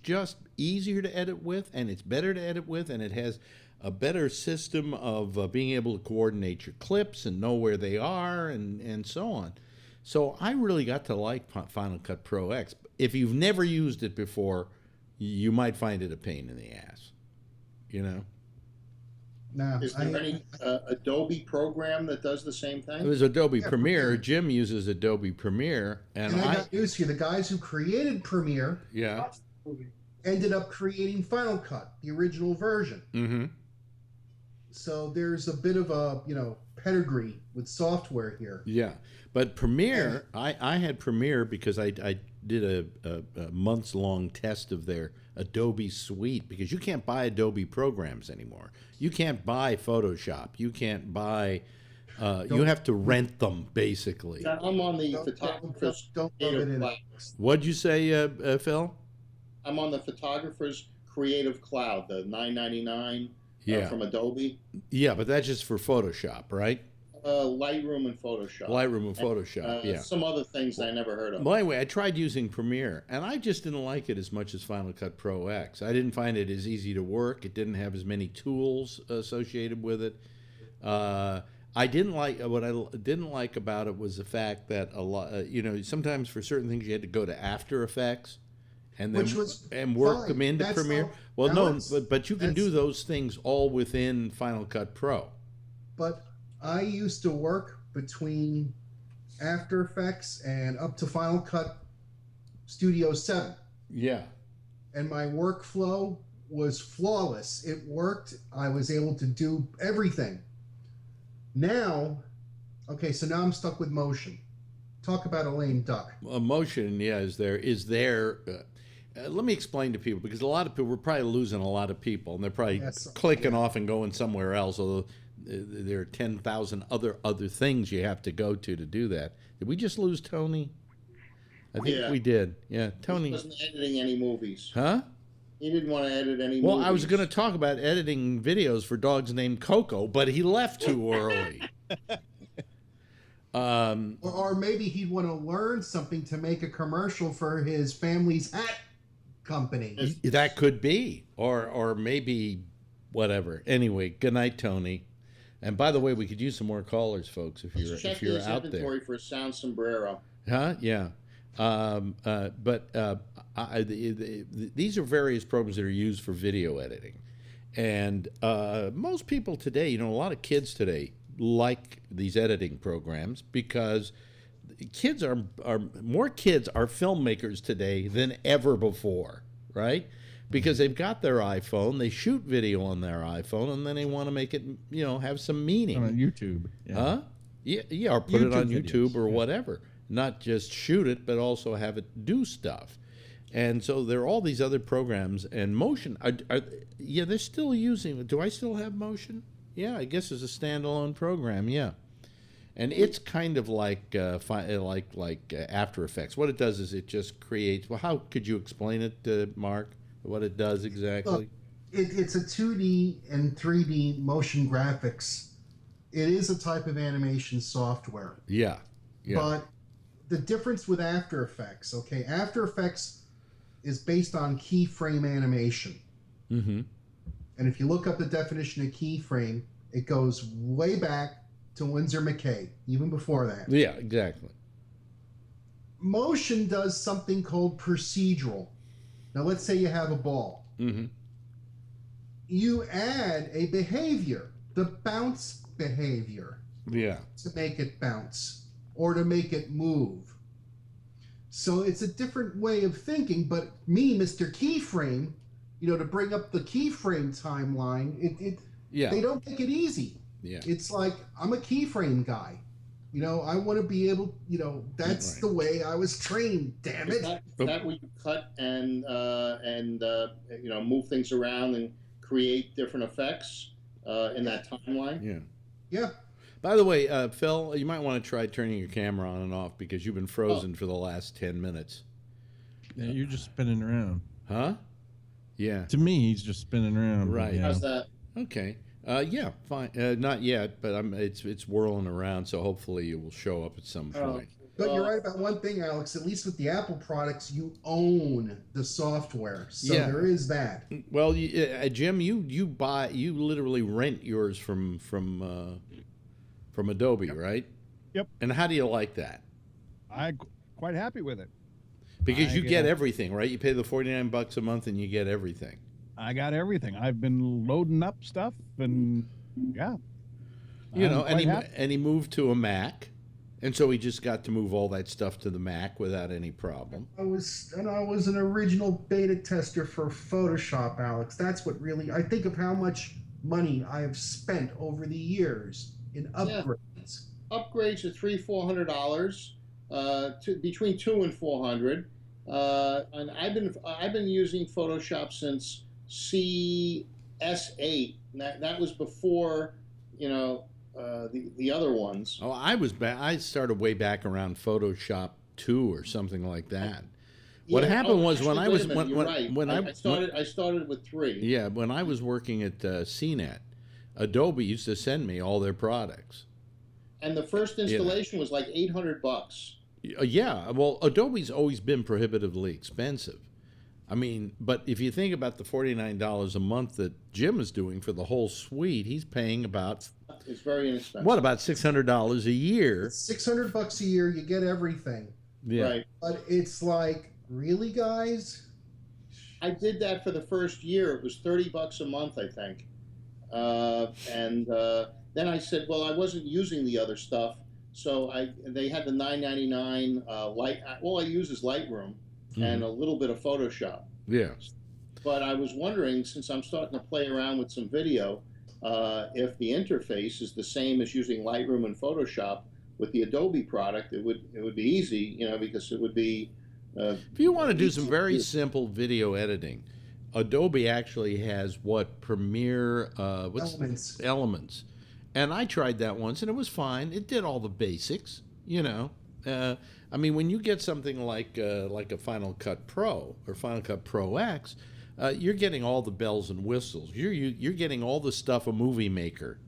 A: just easier to edit with, and it's better to edit with, and it has a better system of being able to coordinate your clips and know where they are and so on. So I really got to like Final Cut Pro X. If you've never used it before, you might find it a pain in the ass,
D: No,
C: Is there any Adobe program that does the same
A: It
C: thing?
A: was Adobe Premiere.
D: Premiere.
A: Jim uses Adobe Premiere, and
D: and I got news for you. The guys who created Premiere
A: yeah.
D: ended up creating Final Cut, the original version.
A: Mm-hmm.
D: So there's a bit of a pedigree with software here.
A: Yeah, but Premiere, I had Premiere because I did a months-long test of their Adobe suite, because you can't buy Adobe programs anymore. You can't buy Photoshop. You can't buy, you have to rent them, basically.
C: I'm on the photographer's
D: Don't rub it
C: creative
D: in.
C: cloud.
A: What'd you say, Phil?
C: I'm on the photographer's creative cloud, the $9.99
A: Yeah.
C: from Adobe.
A: Yeah, but that's just for Photoshop, right?
C: Lightroom and Photoshop.
A: Lightroom and Photoshop, yeah.
C: Some other things I never heard of.
A: Well, anyway, I tried using Premiere, and I just didn't like it as much as Final Cut Pro X. I didn't find it as easy to work. It didn't have as many tools associated with it. I didn't like what I didn't like about it was the fact that a lot, sometimes for certain things you had to go to After Effects, and then
D: Which was
A: work
D: fine.
A: them into
D: That's
A: Premiere.
D: all-
A: Well,
D: now
A: no,
D: it's-
A: but you can do those things all within Final Cut Pro.
D: But I used to work between After Effects and up to Final Cut Studio 7.
A: Yeah.
D: And my workflow was flawless. It worked. I was able to do everything. Now, so now I'm stuck with motion. Talk about a lame duck.
A: Motion, yeah, is there. Let me explain to people, because a lot of people, we're probably losing a lot of people, and they're probably clicking off and going somewhere else, although there are 10,000 other things you have to go to do that. Did we just lose Tony? I think we did. Yeah, Tony.
C: He wasn't editing any movies.
A: Huh?
C: He didn't want to edit any
A: Well,
C: movies.
A: I was going to talk about editing videos for dogs named Coco, but he left too early.
D: Or maybe he'd want to learn something to make a commercial for his family's hat company.
A: That could be, or maybe whatever. Anyway, good night, Tony. And by the way, we could use some more callers, folks, if
C: Check
A: you're
C: his
A: out
C: inventory
A: there.
C: for a sound sombrero.
A: Huh? Yeah. These are various programs that are used for video editing, and most people today, a lot of kids today like these editing programs because kids are more kids are filmmakers today than ever before, right? Because they've got their iPhone, they shoot video on their iPhone, and then they want to make it, have some meaning.
B: On YouTube. Yeah.
A: Huh? Yeah, or put it on
B: YouTube
A: YouTube
B: videos,
A: or
B: yeah.
A: whatever. Not just shoot it, but also have it do stuff. And so there are all these other programs, and Motion. They're still using. Do I still have Motion? Yeah, I guess it's a standalone program. Yeah, and it's kind of like After Effects. What it does is it just creates. Well, how could you explain it, Mark? What it does exactly?
D: It's a 2D and 3D motion graphics. It is a type of animation software.
A: Yeah.
D: But the difference with After Effects, okay, After Effects is based on keyframe animation.
A: Mm-hmm.
D: And if you look up the definition of keyframe, it goes way back to Winsor McCay, even before that.
A: Yeah, exactly.
D: Motion does something called procedural. Now, let's say you have a ball.
A: Mm-hmm.
D: You add a behavior, the bounce behavior,
A: Yeah.
D: to make it bounce or to make it move. So it's a different way of thinking, but me, Mr. Keyframe, to bring up the keyframe timeline, they don't make it easy.
A: Yeah.
D: It's like, I'm a keyframe guy. I want to be able, that's
A: Right.
D: the way I was trained, damn it.
C: Is that where you cut and move things around and create different effects in that timeline?
A: Yeah.
D: Yeah.
A: By the way, Phil, you might want to try turning your camera on and off because you've been frozen for the last 10 minutes.
G: Yeah, you're just spinning around.
A: Huh? Yeah.
G: To me, he's just spinning around.
A: Right.
G: Yeah.
C: How's that?
A: Okay. Yeah, fine. Not yet, but it's whirling around, so hopefully it will show up at some point.
D: But you're right about one thing, Alex. At least with the Apple products, you own the software, so
A: Yeah.
D: there is that.
A: Well, Jim, you literally rent yours from Adobe, right?
B: Yep.
A: And how do you like that?
B: I'm quite happy with it.
A: Because you
B: I,
A: get
B: uh,
A: everything, right? You pay the $49 a month and you get everything.
B: I got everything. I've been loading up stuff, and yeah. I'm quite happy.
A: And he moved to a Mac, and so he just got to move all that stuff to the Mac without any problem.
D: I was an original beta tester for Photoshop, Alex. That's what really, I think of how much money I have spent over the years in upgrades.
C: Upgrades are $300-400, between $200 and $400. And I've been using Photoshop since CS8. That was before the other ones.
A: Oh, I started way back around Photoshop 2 or something like that. What happened was when I was
C: I started with 3.
A: Yeah, when I was working at CNET, Adobe used to send me all their products.
C: And the first installation was like $800.
A: Yeah, well, Adobe's always been prohibitively expensive. I mean, but if you think about the $49 a month that Jim is doing for the whole suite, he's paying about,
C: It's very inexpensive.
A: what, about $600 a year?
D: $600 a year, you get everything.
A: Yeah.
C: Right.
D: But it's like, really, guys?
C: I did that for the first year. It was $30 a month, I think. Then I said, well, I wasn't using the other stuff, so they had the $9.99 all I use is Lightroom and a little bit of Photoshop.
A: Yeah.
C: But I was wondering, since I'm starting to play around with some video, if the interface is the same as using Lightroom and Photoshop with the Adobe product, it would be easy, because it would be.
A: If you want to do some very simple video editing, Adobe actually has what Premiere Elements. And I tried that once, and it was fine. It did all the basics, I mean, when you get something like a Final Cut Pro or Final Cut Pro X, you're getting all the bells and whistles. You're getting all the stuff a movie maker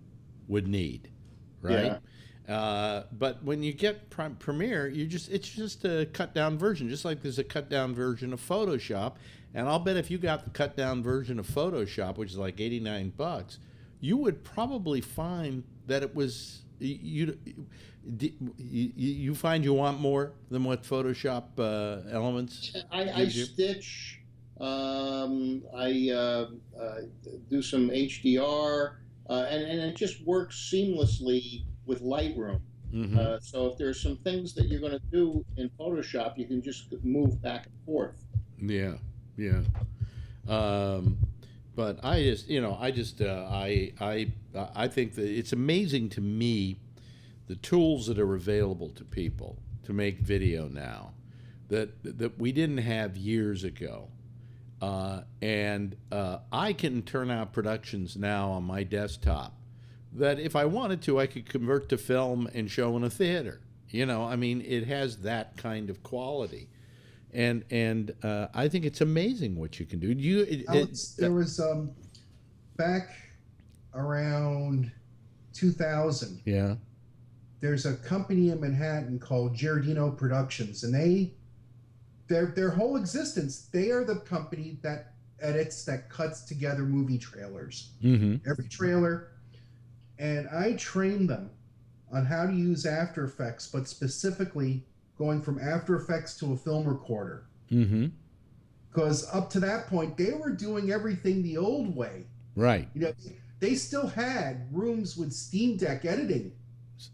A: would need, right? Yeah. But when you get Premiere, it's just a cut down version, just like there's a cut down version of Photoshop. And I'll bet if you got the cut down version of Photoshop, which is like $89, you would probably find that it was you find you want more than what Photoshop Elements
C: I stitch. I do some HDR. and it just works seamlessly with Lightroom. So if there's some things that you're going to do in Photoshop, you can just move back and forth.
A: Yeah, yeah. Um, but I just, I think that it's amazing to me the tools that are available to people to make video now that we didn't have years ago. And I can turn out productions now on my desktop that if I wanted to, I could convert to film and show in a theater. I mean, it has that kind of quality. And I think it's amazing what you can do.
D: There was back around 2000.
A: Yeah.
D: There's a company in Manhattan called Giardino Productions, and their whole existence, they are the company that edits, that cuts together movie trailers. Every trailer. And I trained them on how to use After Effects, but specifically going from After Effects to a film recorder. Because up to that point, they were doing everything the old way.
A: Right.
D: They still had rooms with Steam Deck editing.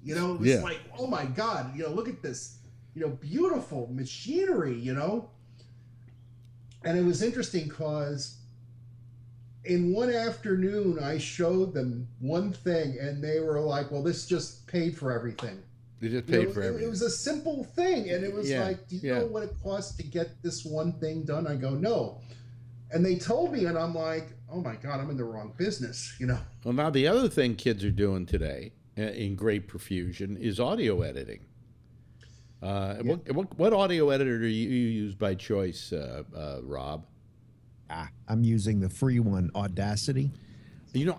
D: It was like, oh my God, look at this, beautiful machinery, And it was interesting because in one afternoon, I showed them one thing and they were like, well, this just paid for everything.
A: They just paid for everything.
D: It was a simple thing. And it was like, do you know what it costs to get this one thing done? I go, no. And they told me, and I'm like, oh my God, I'm in the wrong business,
A: Well, now the other thing kids are doing today in great profusion is audio editing. What audio editor do you use by choice, Rob?
E: I'm using the free one, Audacity.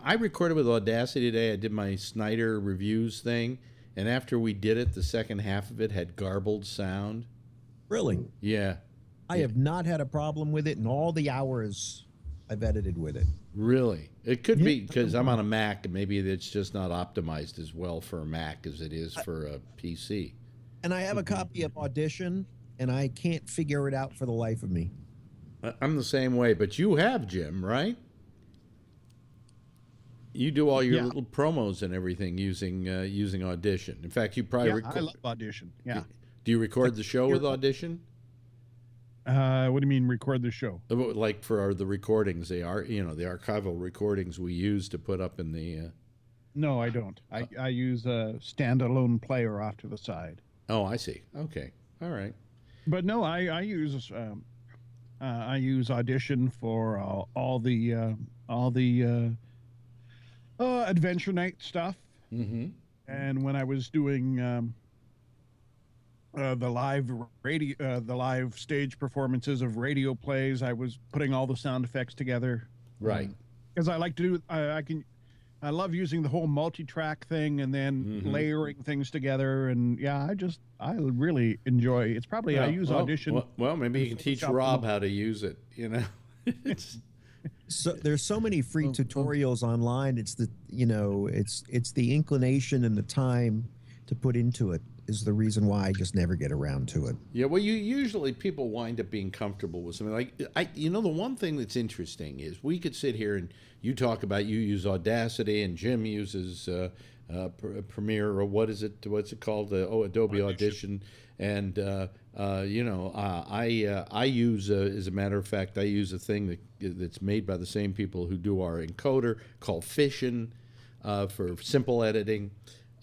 A: I recorded with Audacity today. I did my Snyder reviews thing, and after we did it, the second half of it had garbled sound.
E: Really?
A: Yeah.
E: I have not had a problem with it in all the hours I've edited with it.
A: Really? It could be because I'm on a Mac, and maybe it's just not optimized as well for a Mac as it is for a PC.
E: And I have a copy of Audition, and I can't figure it out for the life of me.
A: I'm the same way, but you have, Jim, right? You do all your little promos and everything using Audition. In fact, you probably
B: I love Audition. Yeah.
A: Do you record the show with Audition?
B: What do you mean record the show?
A: Like for the recordings, they are the archival recordings we use to put up in the.
B: No, I don't. I use a standalone player off to the side.
A: Oh, I see. Okay, all right.
B: But no, I use Audition for all the Adventure Night stuff. And when I was doing the live stage performances of radio plays, I was putting all the sound effects together.
A: Right.
B: Because I like to do. I love using the whole multi-track thing and then layering things together. And I really enjoy. It's probably I use Audition.
A: Well, maybe you can teach Rob how to use it.
E: So there's so many free tutorials online. It's the inclination and the time to put into it is the reason why I just never get around to it.
A: Yeah, well, usually people wind up being comfortable with something like the one thing that's interesting is we could sit here and you talk about you use Audacity and Jim uses Premiere or what's it called? Adobe Audition. And I use, as a matter of fact, I use a thing that's made by the same people who do our encoder called Fission for simple editing.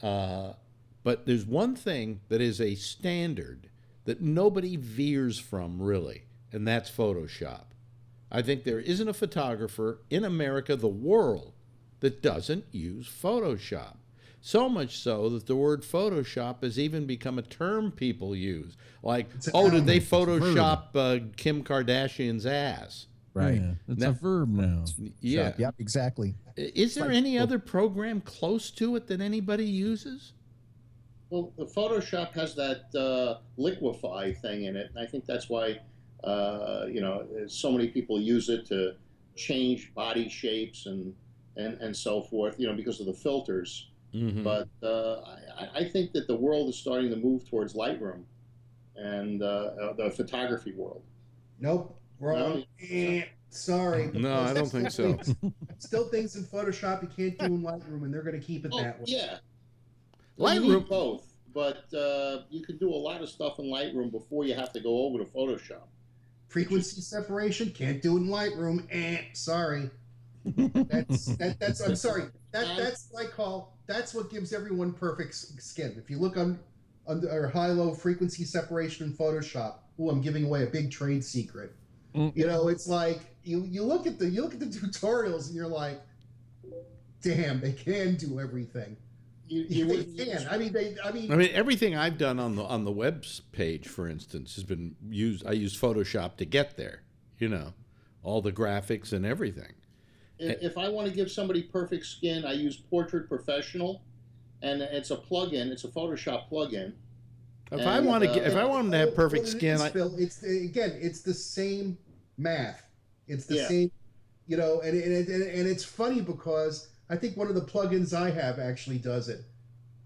A: But there's one thing that is a standard that nobody veers from, really, and that's Photoshop. I think there isn't a photographer in America, the world, that doesn't use Photoshop. So much so that the word Photoshop has even become a term people use. Like, did they Photoshop Kim Kardashian's ass?
E: Right.
G: Yeah, it's a verb now.
A: Yeah.
E: Yep, exactly.
A: Is there any other program close to it that anybody uses?
C: Well, the Photoshop has that liquefy thing in it, and I think that's why so many people use it to change body shapes and so forth. Because of the filters. But I think that the world is starting to move towards Lightroom and the photography world.
D: Nope, wrong. Sorry.
A: No, I don't think so.
D: Still things in Photoshop you can't do in Lightroom, and they're going to keep it that way.
C: Yeah.
A: Lightroom-
C: You need both, but you can do a lot of stuff in Lightroom before you have to go over to Photoshop.
D: Frequency separation, can't do it in Lightroom. Sorry. That's I'm sorry. That's what I call, that's what gives everyone perfect skin. If you look on under high-low frequency separation in Photoshop, I'm giving away a big trade secret. You know, it's like you look at the tutorials and you're like, damn, they can do everything. They can. I mean,
A: everything I've done on the web page, for instance, has been used. I use Photoshop to get there. You know, all the graphics and everything.
C: If I want to give somebody perfect skin, I use Portrait Professional, and it's a plugin. It's a Photoshop plugin.
A: If I want them to have perfect skin,
D: Phil, it's the same math. It's the same, you know, and it's funny because I think one of the plugins I have actually does it.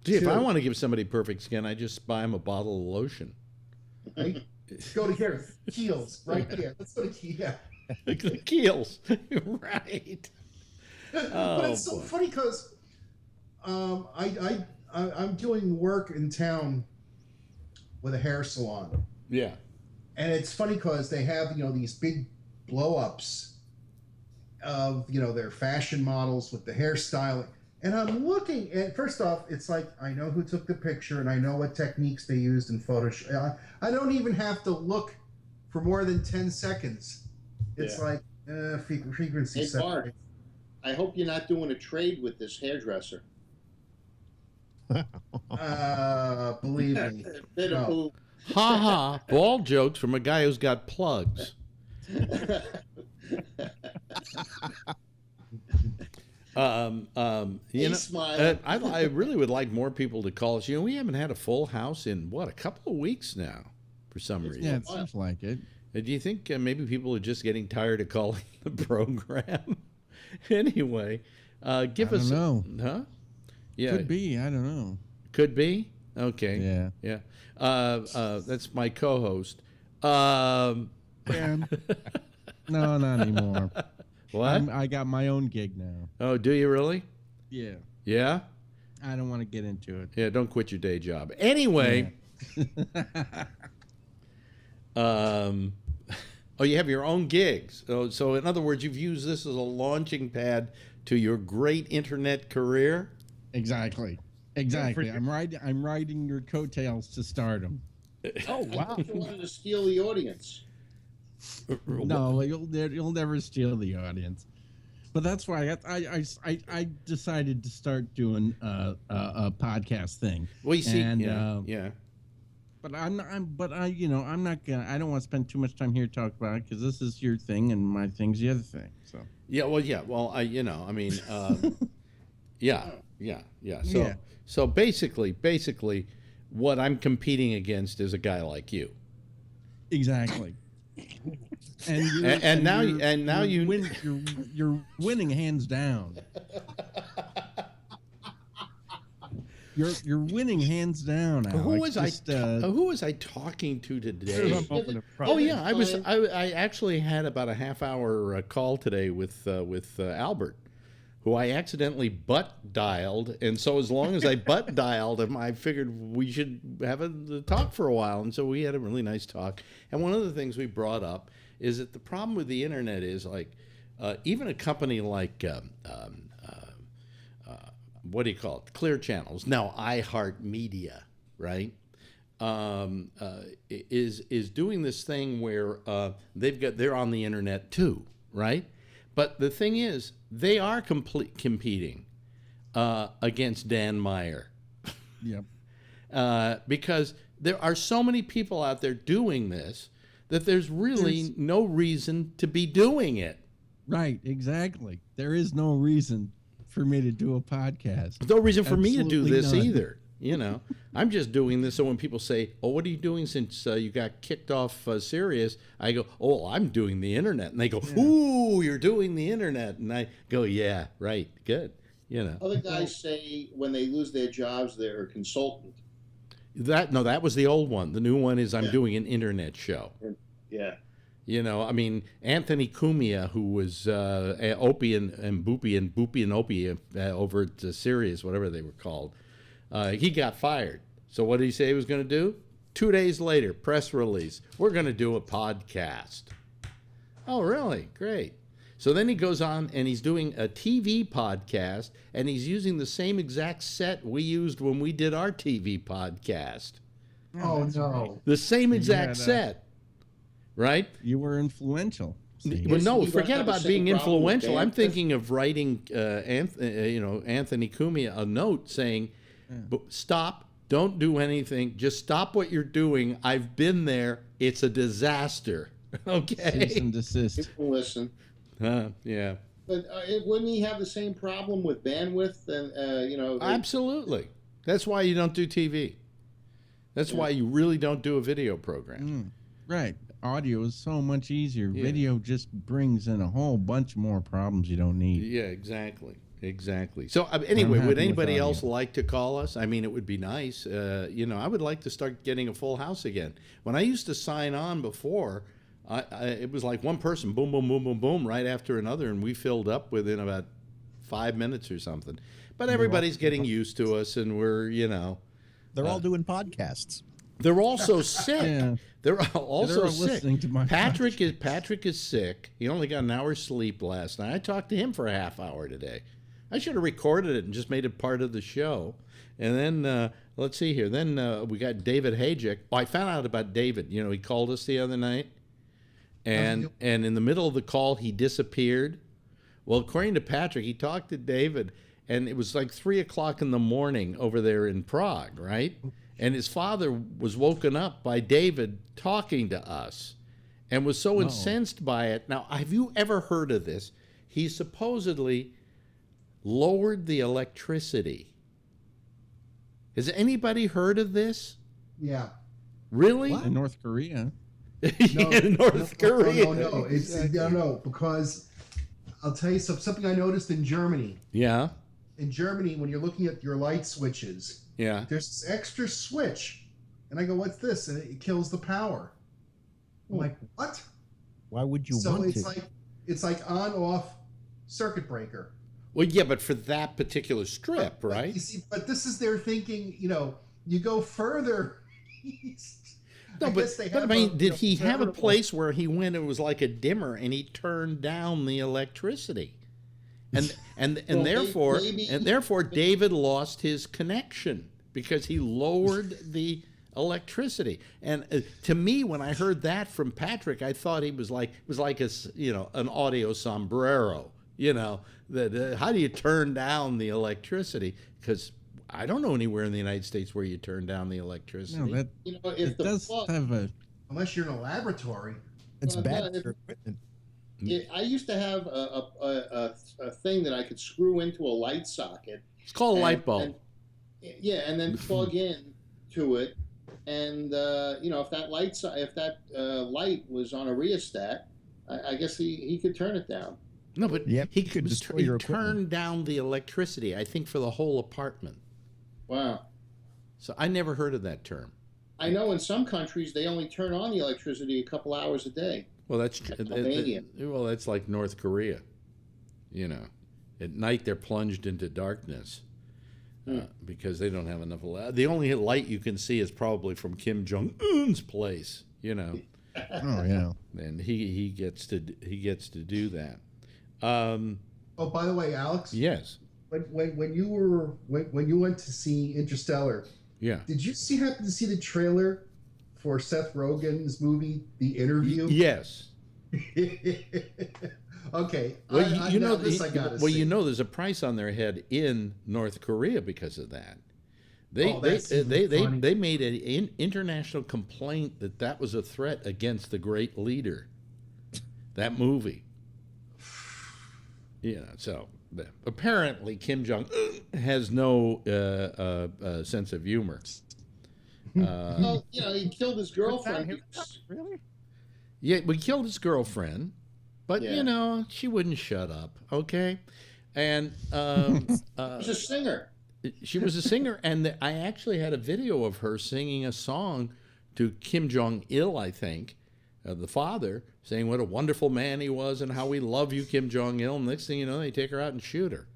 A: Gee, if I want to give somebody perfect skin, I just buy them a bottle of lotion.
D: Right? Go to here, Kiehl's, right there. Let's go to Kiehl.
A: The Kiehl's, right?
D: But it's so funny because I'm doing work in town with a hair salon.
A: Yeah.
D: And it's funny because they have, you know, these big blow-ups of, you know, their fashion models with the hairstyling. And I'm looking at, first off, it's like, I know who took the picture and I know what techniques they used in Photoshop. I don't even have to look for more than 10 seconds. It's like, frequency.
C: Hey, Bart, I hope you're not doing a trade with this hairdresser.
D: Believe me. No.
A: Ha ha! Bald jokes from a guy who's got plugs. You know, I really would like more people to call us. You know, we haven't had a full house in a couple of weeks now, for some reason.
G: Yeah, it seems like it.
A: Do you think maybe people are just getting tired of calling the program? Anyway, give us.
G: I don't know.
A: Huh? Yeah.
G: Could be. I don't know.
A: Could be. Okay.
G: Yeah.
A: Yeah. That's my co-host.
G: Yeah. No, not anymore.
A: What?
G: I got my own gig now.
A: Oh, do you really?
G: Yeah.
A: Yeah?
G: I don't want to get into it.
A: Yeah, don't quit your day job. Anyway.
G: Yeah.
A: Oh, you have your own gigs. So in other words, you've used this as a launching pad to your great internet career?
G: Exactly. I'm riding your coattails to stardom.
B: Oh, wow.
C: You wanted to steal the audience.
G: No, you'll never steal the audience. But that's why I decided to start doing a podcast thing.
A: Well, you see,
G: and,
A: yeah.
G: But I don't want to spend too much time here to talk about it because this is your thing and my thing's the other thing. So
A: So basically, what I'm competing against is a guy like you.
G: Exactly.
A: Now
G: you're winning hands down. You're winning hands down, Alex.
A: Who was I talking to today? Oh yeah, I actually had about a half-hour call today with Albert, who I accidentally butt dialed, and so as long as I butt dialed him, I figured we should have a talk for a while, and so we had a really nice talk. And one of the things we brought up is that the problem with the internet is like even a company like what do you call it? Clear Channels, now iHeartMedia, right? Is doing this thing where they're on the internet too, right? But the thing is, they are competing against Dan Meyer.
G: Yep.
A: Because there are so many people out there doing this that there's really no reason to be doing it.
G: Right, exactly. There is no reason for me to do a podcast.
A: There's no reason for me to do this
G: none.
A: either. You know, I'm just doing this so when people say, "Oh, what are you doing since you got kicked off Sirius?" I go, "Oh, I'm doing the internet," and they go, "Ooh, you're doing the internet," and I go, "Yeah, right, good." You know,
C: Other guys say when they lose their jobs, they're a consultant.
A: that was the old one. The new one is I'm doing an internet show.
C: Yeah.
A: You know, I mean, Anthony Cumia, who was Opie and Boopie and Opie over at Sirius, whatever they were called, he got fired. So what did he say he was going to do? 2 days later, press release. We're going to do a podcast. Oh, really? Great. So then he goes on and he's doing a TV podcast, and he's using the same exact set we used when we did our TV podcast.
D: Oh, no.
A: The same exact set, right?
G: You were influential. See?
A: Well, no,
C: You don't
A: forget
C: have the
A: about
C: same
A: being
C: problem with
A: influential. I'm
C: Bandwidth?
A: thinking of writing, Anthony Cumia a note saying, "Stop! Don't do anything. Just stop what you're doing. I've been there. It's a disaster." Okay.
G: Cease and desist.
C: People listen.
A: Yeah.
C: But wouldn't he have the same problem with bandwidth? And
A: Absolutely. That's why you don't do TV. That's why you really don't do a video program.
G: Right. Audio is so much easier.
A: Yeah.
G: Video just brings in a whole bunch more problems you don't need.
A: Yeah, exactly. So anyway,
G: happy
A: would
G: with
A: anybody
G: audio.
A: else like to call us? I mean, it would be nice. I would like to start getting a full house again. When I used to sign on before, it was like one person, boom, boom, boom, boom, boom, right after another, and we filled up within about 5 minutes or something. But everybody's getting used to us, and we're,
E: They're all doing podcasts.
A: they're all so sick.
G: Yeah.
A: They're also
G: They're all
A: sick.
G: listening to my
A: Patrick is sick. He only got an hour's sleep last night. I talked to him for a half hour today. I should have recorded it and just made it part of the show. And then let's see here. Then we got David Hajek. Oh, I found out about David. He called us the other night, and in the middle of the call he disappeared. Well, according to Patrick, he talked to David, and it was like 3 o'clock in the morning over there in Prague, right? And his father was woken up by David talking to us and was so incensed by it. Now, have you ever heard of this? He supposedly lowered the electricity. Has anybody heard of this?
D: Yeah.
A: Really?
G: In North Korea.
A: In North Korea.
D: No. No, because I'll tell you something I noticed in Germany.
A: Yeah.
D: In Germany, when you're looking at your light switches,
A: Yeah.
D: there's this extra switch. And I go, what's this? And it kills the power. I'm like, what?
E: Why would you
D: So
E: want
D: it's
E: to?
D: it's like on off circuit breaker.
A: Well, yeah, but for that particular strip, right?
D: You see, but this is their thinking, you go further east.
A: No,
D: I
A: but
D: guess they
A: I
D: have
A: mean,
D: a,
A: did he have a
D: veritable-
A: place where he went? It was like a dimmer, and he turned down the electricity, and
C: Well,
A: therefore David lost his connection because he lowered the electricity. And to me, when I heard that from Patrick, I thought it was like an audio sombrero. That how do you turn down the electricity? Because I don't know anywhere in the United States where you turn down the electricity.
G: No, that
C: if
G: it
C: the
G: does
C: plug,
G: have a.
D: Unless you're in a laboratory.
E: It's
C: Well,
E: bad
C: no,
E: for equipment.
C: I used to have a thing that I could screw into a light socket.
A: It's called a
C: and-
A: light bulb.
C: and- and then plug in to it, and if that light was on a rheostat, I guess he could turn it down.
A: No, but
E: Yep,
A: he
E: you could
A: could
E: destroy
A: he
E: your equipment.
A: turned down the electricity, I think, for the whole apartment.
C: Wow.
A: So I never heard of that term.
C: I know in some countries they only turn on the electricity a couple hours a day.
A: Well, that's
C: Albania.
A: well, that's like North Korea. At night they're plunged into darkness because they don't have enough light. The only light you can see is probably from Kim Jong Un's place.
G: Oh yeah.
A: And he gets to do that.
D: Oh, by the way, Alex.
A: Yes.
D: When you went to see Interstellar,
A: Yeah.
D: did you happen to see the trailer for Seth Rogen's movie, The Interview?
A: Yes.
D: Okay.
A: Well,
D: I gotta see.
A: There's a price on their head in North Korea because of that.
D: That's funny.
A: They made an international complaint that was a threat against the great leader. That movie. So apparently Kim Jong has no sense of humor.
C: Well, he killed his girlfriend.
E: Really?
A: Yeah, we killed his girlfriend, but
C: Yeah.
A: she wouldn't shut up. Okay, and
C: He was a singer.
A: she was a singer, and I actually had a video of her singing a song to Kim Jong Il, I think, the father, saying what a wonderful man he was and how we love you, Kim Jong Il. Next thing you know, they take her out and shoot her.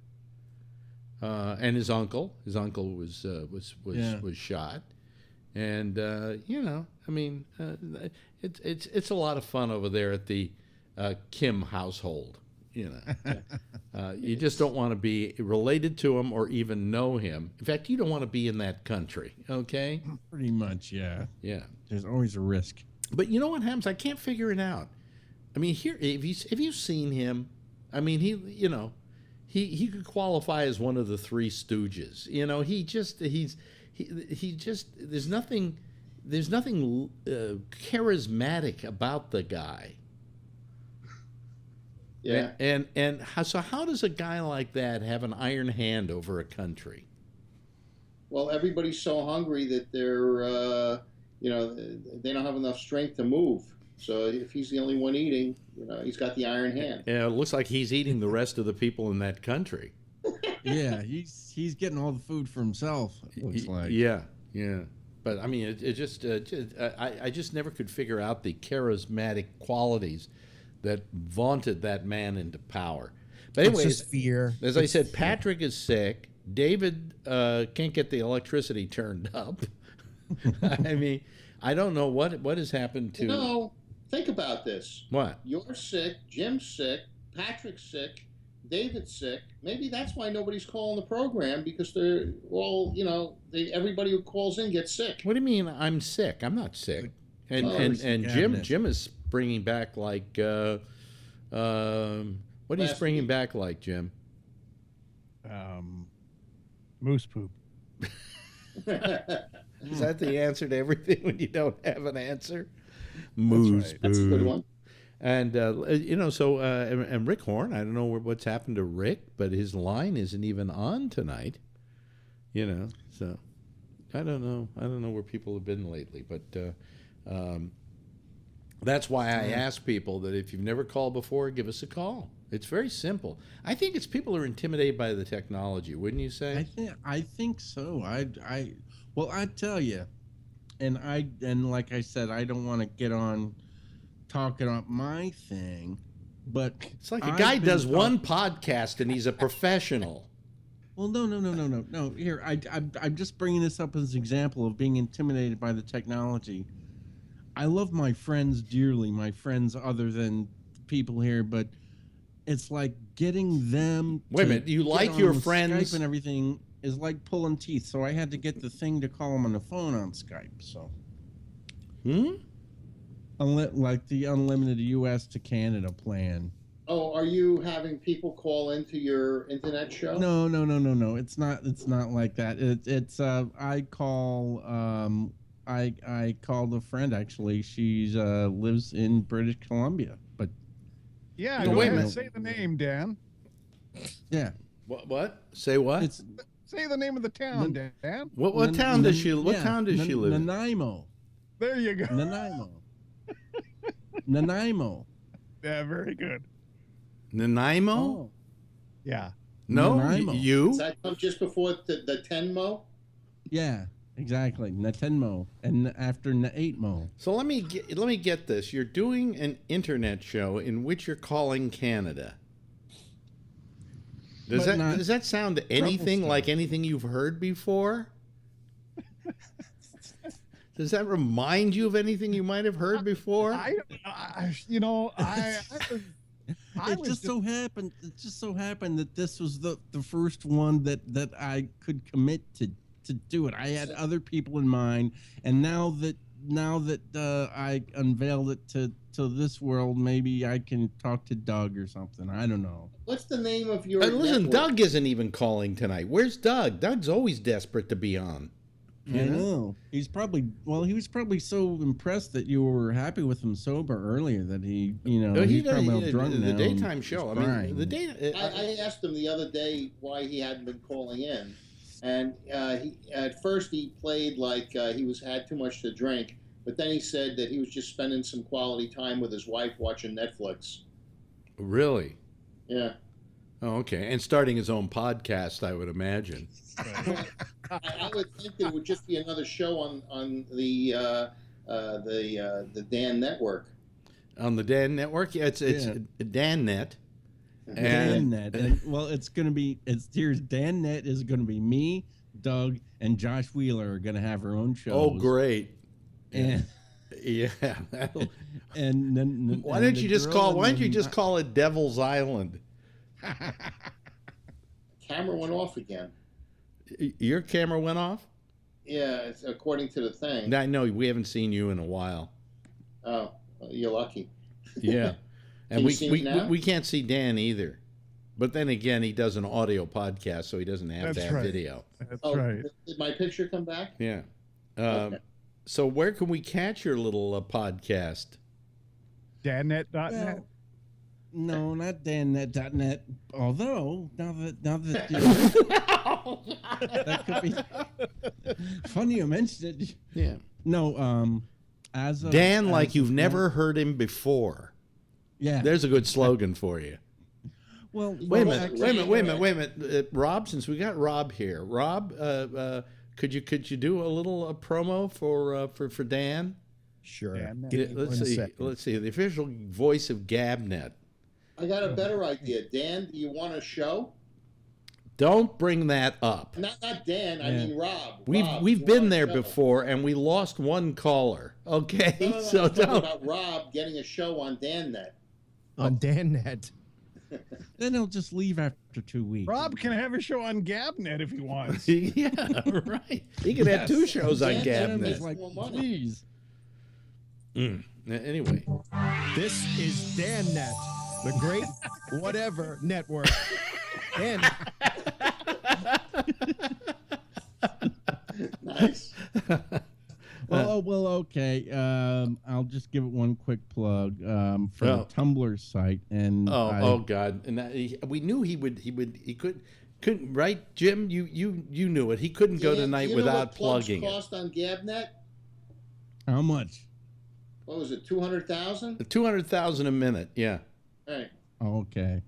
A: And his uncle was shot. And you know, I mean, it's a lot of fun over there at the Kim household. You know, you just don't want to be related to him or even know him. In fact, you don't want to be in that country. Okay.
G: Pretty much, yeah.
A: Yeah.
G: There's always a risk.
A: But you know what happens? I can't figure it out. I mean, here, have you seen him? I mean, he could qualify as one of the Three Stooges. You know, he just there's nothing charismatic about the guy.
C: Yeah.
A: And how does a guy like that have an iron hand over a country?
C: Well, everybody's so hungry that they're, they don't have enough strength to move. So if he's the only one eating, he's got the iron hand.
A: Yeah, it looks like he's eating the rest of the people in that country.
G: Yeah, he's getting all the food for himself. It looks like.
A: Yeah. But I mean, I just never could figure out the charismatic qualities that vaunted that man into power. But anyways,
E: it's just fear.
A: As I said, Patrick is sick. David can't get the electricity turned up. I mean, I don't know what has happened to.
C: No, think about this.
A: What?
C: You're sick. Jim's sick. Patrick's sick. David's sick. Maybe that's why nobody's calling the program, because they're all, everybody who calls in gets sick.
A: What do you mean I'm sick? I'm not sick. And Jim is bringing back like what are you bringing back like, Jim?
B: Moose poop.
A: Is that the answer to everything when you don't have an answer? Moose poop.
C: That's a good one.
A: And and Rick Horn, I don't know what's happened to Rick, but his line isn't even on tonight. So I don't know where people have been lately, but that's why I ask people that if you've never called before, give us a call. It's very simple. I think it's people are intimidated by the technology, wouldn't you say?
G: I think so. I tell you, and like I said, I don't want to get on talking up my thing, but
A: it's like a guy does one podcast and he's a professional.
G: Well, no. Here, I'm just bringing this up as an example of being intimidated by the technology. I love my friends dearly, my friends other than people here, but it's like getting them.
A: Wait a minute, you like your friends
G: Skype and everything is like pulling teeth. So I had to get the thing to call them on the phone on Skype. So, like the unlimited U.S. to Canada plan.
C: Oh, are you having people call into your internet show?
G: No. It's not like that. It's I called a friend actually. She's lives in British Columbia, but
B: yeah. Go ahead, say the name, Dan.
G: Yeah.
A: What? Say what?
B: Say the name of the town, Dan.
A: What town does she? What town does she live in?
G: Nanaimo.
B: There you go.
G: Nanaimo.
B: Yeah, very good.
A: Nanaimo?
G: Oh.
B: Yeah.
A: No,
G: Nanaimo.
A: you?
C: Does that come just before the Tenmo?
G: Yeah, exactly. Natenmo and after Naitmo.
A: So let me get this. You're doing an internet show in which you're calling Canada. Does that sound anything like anything you've heard before? Does that remind you of anything you might have heard before?
G: It just so happened that this was the first one that I could commit to do it. I had other people in mind, and now that I unveiled it to this world, maybe I can talk to Doug or something. I don't know.
C: What's the name of your
A: listen,
C: network?
A: Doug isn't even calling tonight. Where's Doug? Doug's always desperate to be on.
G: I know. He was probably so impressed that you were happy with him sober earlier that he's probably all drunk now.
A: The daytime show. I mean, the day.
C: I asked him the other day why he hadn't been calling in, and at first he played like he had too much to drink, but then he said that he was just spending some quality time with his wife watching Netflix.
A: Really?
C: Yeah.
A: Oh, okay. And starting his own podcast, I would imagine.
C: I would think there would just be another show on the Dan Network.
A: On the Dan Network? Yeah, it's DanNet.
G: DanNet. And, well, here's DanNet is going to be me, Doug, and Josh Wheeler are going to have our own shows.
A: Oh, great.
G: And
A: Yeah.
G: and then
A: Why don't you just call it Devil's Island?
C: Camera went off again.
A: Your camera went off?
C: Yeah, it's according to the thing.
A: I know, we haven't seen you in a while.
C: Oh, you're lucky.
A: Yeah. And
C: Can you see me now?
A: we can't see Dan either. But then again, he does an audio podcast, so he doesn't have to
B: That's
A: have
B: right.
A: video.
B: That's
C: Oh,
B: right.
C: did my picture come back?
A: Yeah.
C: Okay.
A: So where can we catch your little podcast?
B: DanNet.net.
G: Well, no, not DanNet.net. Although now that that could be funny you mentioned it.
A: Yeah.
G: No, as of,
A: Dan, like
G: as
A: you've
G: of
A: never
G: now-
A: heard him before.
G: Yeah.
A: There's a good slogan for you.
G: Well,
A: Wait a
G: well,
A: minute. Rob, since we got Rob here, Rob, could you do a little promo for Dan?
E: Sure.
B: DanNet.
E: Give me
A: Let's
E: one
A: see.
E: second.
A: Let's see. The official voice of Gabnet.
C: I got a better idea. Dan, do you want a show?
A: Don't bring that up.
C: Not Dan. I
G: Yeah.
C: mean Rob.
A: We've
C: Rob,
A: we've
C: you
A: been
C: want a
A: there
C: show?
A: before, and we lost one caller. Okay,
C: No,
A: so
C: I'm talking
A: don't.
C: about Rob getting a show on DanNet.
E: On DanNet.
G: then he'll just leave after 2 weeks.
B: Rob can have a show on Gabnet if he wants.
A: Yeah, right. He could have two shows on
C: Dan
A: Gabnet.
C: is
G: like,
C: more money.
G: please.
A: Anyway,
E: This is DanNet, the great whatever network. Dan.
C: Nice.
G: Well, okay. I'll just give it one quick plug for the Tumblr site, and
A: oh God, and we knew he couldn't, right, Jim? You knew it. He couldn't go
C: Dan,
A: tonight
C: do you know
A: without
C: what plugs
A: plugging it.
C: cost on Gabnet?
G: how much?
C: What was it? 200,000.
A: 200,000 a minute. Yeah.
C: Right.
G: Okay,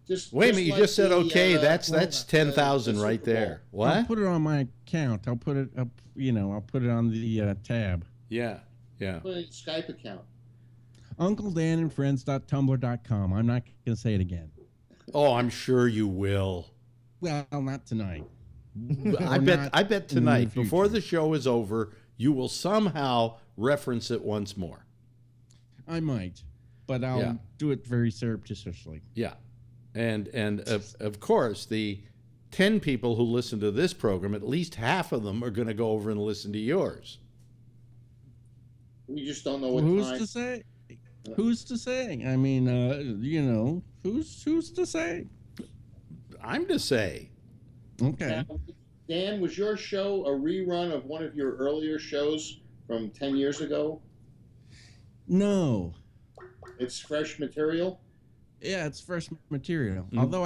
C: Just
A: Wait a
C: just
A: minute. You
C: like
A: just said
C: the,
A: okay. That's 10,000
C: the
A: right
C: Super Bowl.
A: there.
G: I'll
A: What?
G: put it on my account. I'll put it up. I'll put it on the tab.
A: Yeah. Yeah.
C: Put a Skype account.
G: UncleDanandFriends.tumblr.com. I'm not going to say it again.
A: Oh, I'm sure you will.
G: Well, not tonight.
A: I
G: Or
A: bet.
G: not
A: I bet
G: in the
A: tonight, before
G: future.
A: the show is over, you will somehow reference it once more.
G: I might, but I'll
A: Yeah.
G: do it very surreptitiously.
A: Yeah, and of course the 10 people who listen to this program, at least half of them are going to go over and listen to yours.
C: We just don't know what
G: Who's
C: time.
G: to say? Who's to say? I mean, who's to say?
A: I'm to say.
G: Okay.
C: Now, Dan, was your show a rerun of one of your earlier shows from 10 years ago?
G: No.
C: It's fresh material.
G: Yeah, it's fresh material.
A: Mm.
G: Although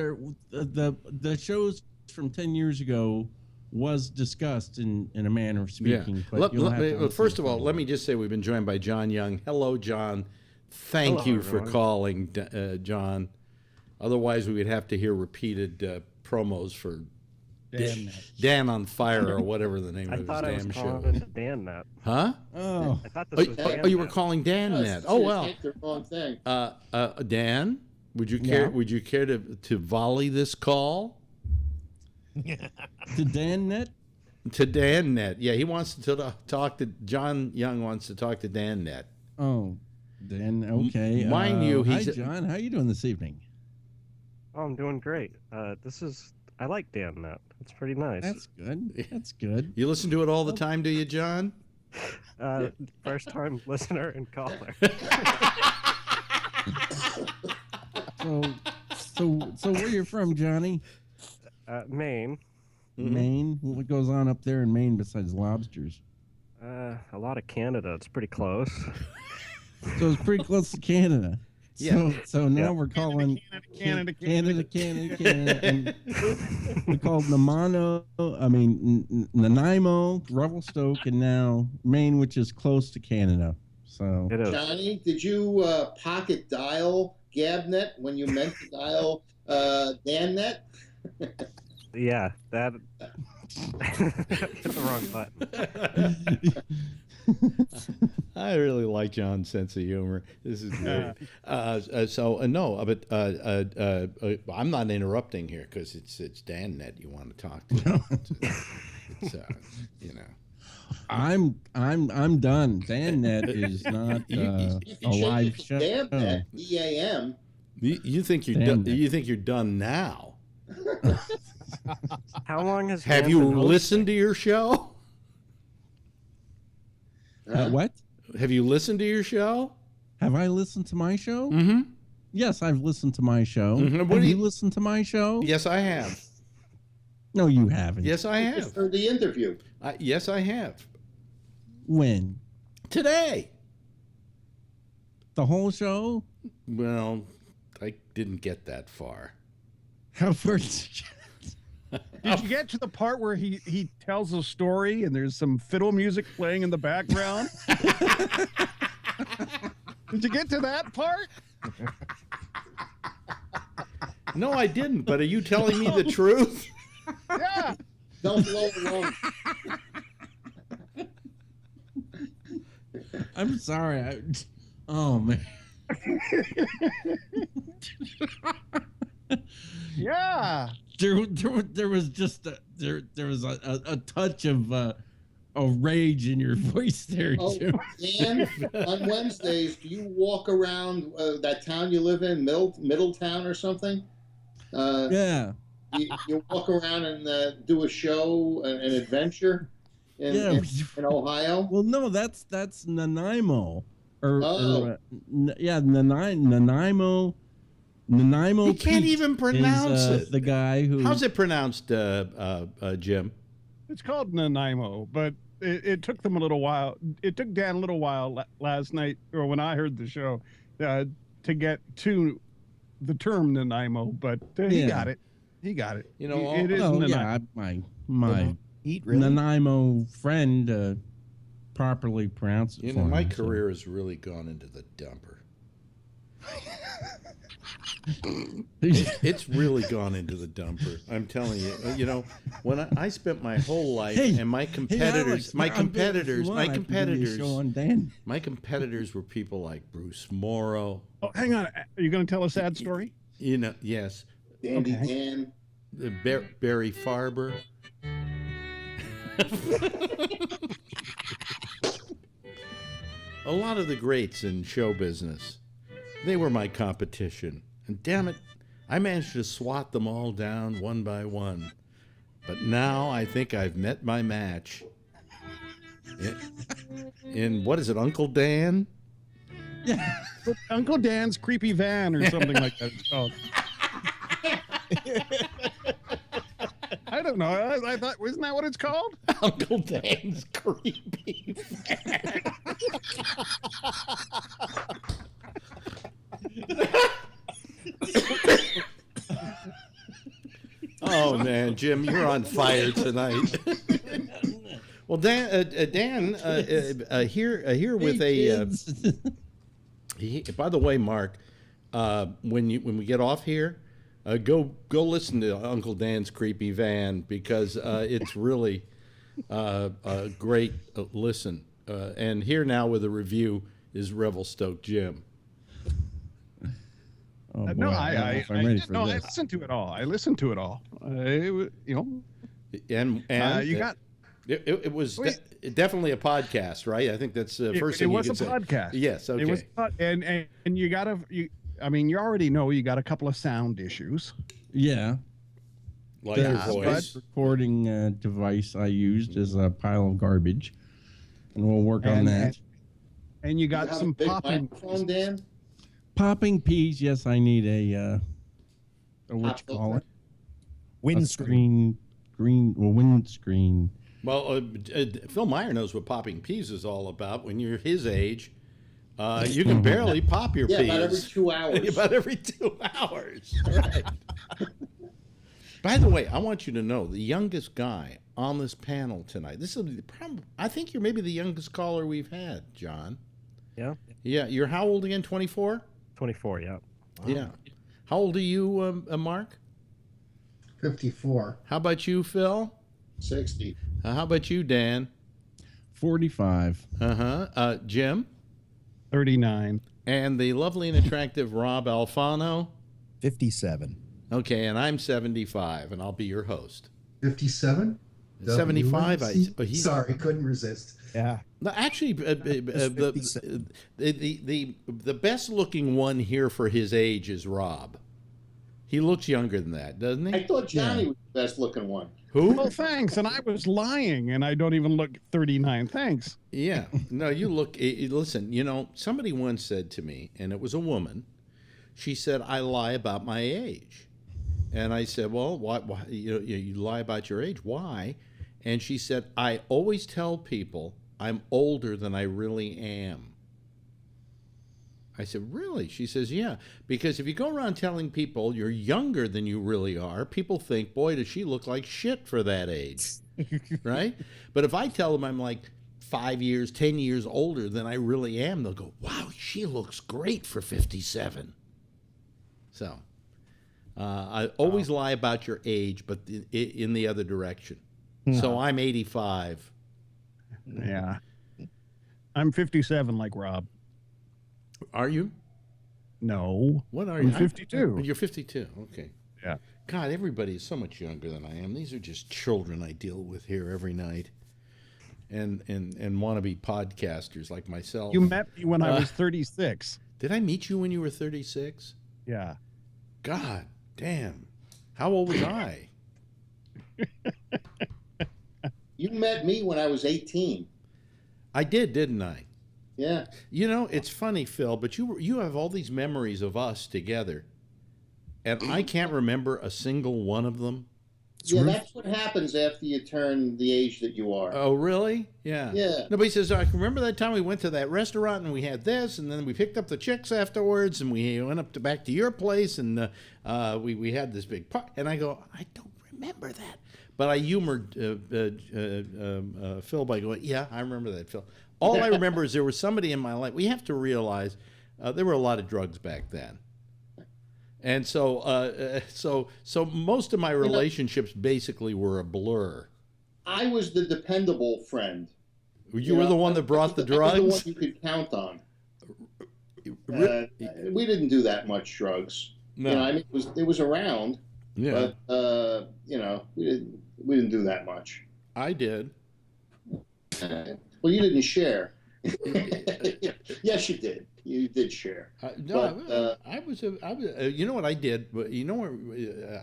G: the shows from 10 years ago was discussed in a manner of speaking. But you'll have to
A: First of all,
G: listen.
A: let me just say we've been joined by John Young. Hello, John. Thank
H: Hello,
A: you for
H: everyone.
A: calling, John. Otherwise, we would have to hear repeated promos for Dan on Fire or whatever the name
H: I
A: of
H: thought I
A: his
H: was
A: damn show
H: calling
A: is.
H: it DanNet.
A: Huh?
G: Oh,
H: I thought
A: Oh,
H: this was
A: oh, you were
H: DanNet.
A: calling Dan
C: Yes,
A: Net.
C: see,
A: Oh
C: it's
A: well.
C: like the wrong thing.
A: Dan, would you care?
G: Yeah?
A: Would you care to volley this call
G: to DanNet?
A: to Dan Net? Yeah, he wants to talk to John Young. Wants to talk to Dan Net.
G: Oh, Dan. Okay.
A: Mind you,
G: hi,
A: he's-
G: John. How you doing this evening?
H: Oh, I'm doing great. I like DanNet. It's pretty nice.
G: That's good. That's good.
A: You listen to it all the time, do you, John?
H: First time listener and caller.
G: So where you from, Johnny?
H: Maine.
A: Mm-hmm.
G: Maine. What goes on up there in Maine besides lobsters?
H: A lot of Canada. It's pretty close.
G: So it's pretty close to Canada.
A: Yeah.
G: So now
H: Yeah.
G: we're calling
B: Canada.
G: and we called Nanaimo, Revelstoke, and now Maine, which is close to Canada. So
H: It is.
C: Johnny, did you pocket dial Gabnet when you meant to dial DanNet?
H: Yeah, that hit the wrong button.
A: I really like John's sense of humor. This is great. No, but I'm not interrupting here because it's Dan that you want to talk to. It's, you know.
G: I'm done. DanNet is not
C: You
G: a
C: can
G: live
C: change it to
G: show.
C: DamNet, DAM.
A: You think you're
G: Damn
A: done?
G: it.
A: You think you're done now?
H: How long has
A: Have
H: Dan
A: you
H: been hosting?
A: listened to your show?
G: What?
A: Have you listened to your show?
G: Have I listened to my show?
A: Mm-hmm.
G: Yes, I've listened to my show.
A: Mhm. What
G: Have
A: do
G: you
A: you-
G: listened to my show?
A: Yes, I have.
G: No, you haven't.
A: Yes, I
C: I
A: have.
C: just heard the interview.
A: Yes, I have.
G: When?
A: Today.
G: The whole show?
A: Well, I didn't get that far.
G: How far did you get?
B: Did you get to the part where he tells a story and there's some fiddle music playing in the background? Did you get to that part?
A: No, I didn't. But are you telling me the truth?
B: Yeah.
C: Don't blow along.
G: I'm sorry. Oh man.
B: Yeah.
G: There was just there was a touch of rage in your voice there,
C: Oh,
G: Jim.
C: Dan, on Wednesdays, do you walk around that town you live in, Middletown or something?
G: Yeah.
C: You walk around and do a show, an adventure in Ohio?
G: Well, no, that's Nanaimo,
C: Oh.
G: Nanaimo. Nanaimo.
A: You can't
G: Pete
A: even pronounce
G: is,
A: it.
G: The guy who.
A: How's it pronounced, Jim?
B: It's called Nanaimo, but it took them a little while. It took Dan a little while last night, or when I heard the show, to get to the term Nanaimo, but he
G: Yeah.
B: got it. He got it.
A: You know,
B: It is
G: Oh
B: Nanaimo.
G: yeah, my
E: Eat really?
G: Nanaimo friend properly pronounced it
A: You
G: for
A: know, my
G: me, so.
A: career has really gone into the dumper. It's really gone into the dumper. I'm telling you. You know, when I spent my whole life and my competitors, my competitors were people like Bruce Morrow.
B: Oh, hang on. Are you going to tell a sad story?
A: You know, yes,
C: Dandy
B: Okay.
C: Dan.
A: Barry Farber. A lot of the greats in show business, they were my competition. And damn it, I managed to swat them all down one by one. But now I think I've met my match. In what is it, Uncle Dan?
G: Yeah.
B: Uncle Dan's creepy van or something like that. It's called. I don't know. I thought, wasn't that what it's called?
A: Uncle Dan's creepy. Oh man, Jim, you're on fire tonight. Well, Dan, here with by the way, Mark, when we get off here, go listen to Uncle Dan's creepy van because it's really a great listen. And here now with a review is Revelstoke Jim.
G: Oh, boy,
B: No,
G: I don't know if I'm ready for
B: I
G: this.
B: listened to it all. I listened to it all. You know,
A: And
B: you got.
A: it was definitely a podcast, right? I think that's the first thing
B: It was
A: you
B: a
A: can say.
B: podcast.
A: Yes, okay.
B: It was, and you gotta. I mean, you already know you got a couple of sound issues.
G: Yeah.
A: Like
G: The
A: your voice.
G: recording device I used is a pile of garbage, and we'll work on that.
B: And you
C: You
B: got
C: have
B: some
C: a big
B: popping.
C: microphone, Dan?
G: Popping peas. Yes, I need a what you call it?
E: Windscreen.
G: Windscreen.
A: Well, Phil Meyer knows what popping peas is all about. When you're his age, you can barely pop your
C: Yeah,
A: peas.
C: about every 2 hours.
A: About every 2 hours. Right. By the way, I want you to know the youngest guy on this panel tonight. This is I think you're maybe the youngest caller we've had, John.
H: Yeah.
A: Yeah. You're how old again? 24?
H: 24, yeah.
A: Yeah. How old are you, Mark?
D: 54.
A: How about you, Phil?
C: 60.
A: How about you, Dan?
G: 45.
A: Jim?
B: 39.
A: And the lovely and attractive Rob Alfano?
E: 57.
A: Okay, and I'm 75, and I'll be your host.
D: 57?
A: 75?
D: Sorry, couldn't resist.
E: Yeah.
A: No, actually, the best looking one here for his age is Rob. He looks younger than that, doesn't he?
C: I thought Johnny was the best looking one.
A: Who?
B: Well, thanks. And I was lying, and I don't even look 39. Thanks.
A: Yeah. No, you look. Listen, you know, somebody once said to me, and it was a woman. She said, "I lie about my age," and I said, "Well, why you lie about your age? Why?" And she said, "I always tell people I'm older than I really am." I said, "Really?" She says, "Yeah, because if you go around telling people you're younger than you really are, people think, boy, does she look like shit for that age." Right? But if I tell them I'm like 5 years, 10 years older than I really am, they'll go, "Wow, she looks great for 57. So I always lie about your age, but in the other direction. So I'm 85.
B: Yeah. I'm 57 like Rob.
A: Are you?
B: No.
A: What are
B: I'm
A: you?
B: 52.
A: You're 52. Okay.
B: Yeah.
A: God, everybody is so much younger than I am. These are just children I deal with here every night, and wannabe podcasters like myself.
B: You met me when I was 36.
A: Did I meet you when you were 36?
B: Yeah.
A: God damn. How old was I?
C: You met me when I was 18.
A: I did, didn't I?
C: Yeah.
A: You know, it's funny, Phil, but you have all these memories of us together, and I can't remember a single one of them.
C: Yeah, that's what happens after you turn the age that you are.
A: Oh, really? Yeah.
C: Yeah.
A: Nobody says, I can remember that time we went to that restaurant and we had this, and then we picked up the chicks afterwards, and we went up back to your place, and we had this big party. And I go, I don't remember that. But I humored Phil by going, yeah, I remember that, Phil. All I remember is there was somebody in my life. We have to realize there were a lot of drugs back then. And so most of my relationships basically were a blur.
C: I was the dependable friend.
A: You were the one that brought the drugs?
C: I was the one you could count on. We didn't do that much drugs.
A: No.
C: You know, I mean, it was around,
A: Yeah.
C: but you know, we didn't do that much.
A: I did.
C: Well, you didn't share. Yes, you did. You did share.
A: No, I was. You know what I did? You know where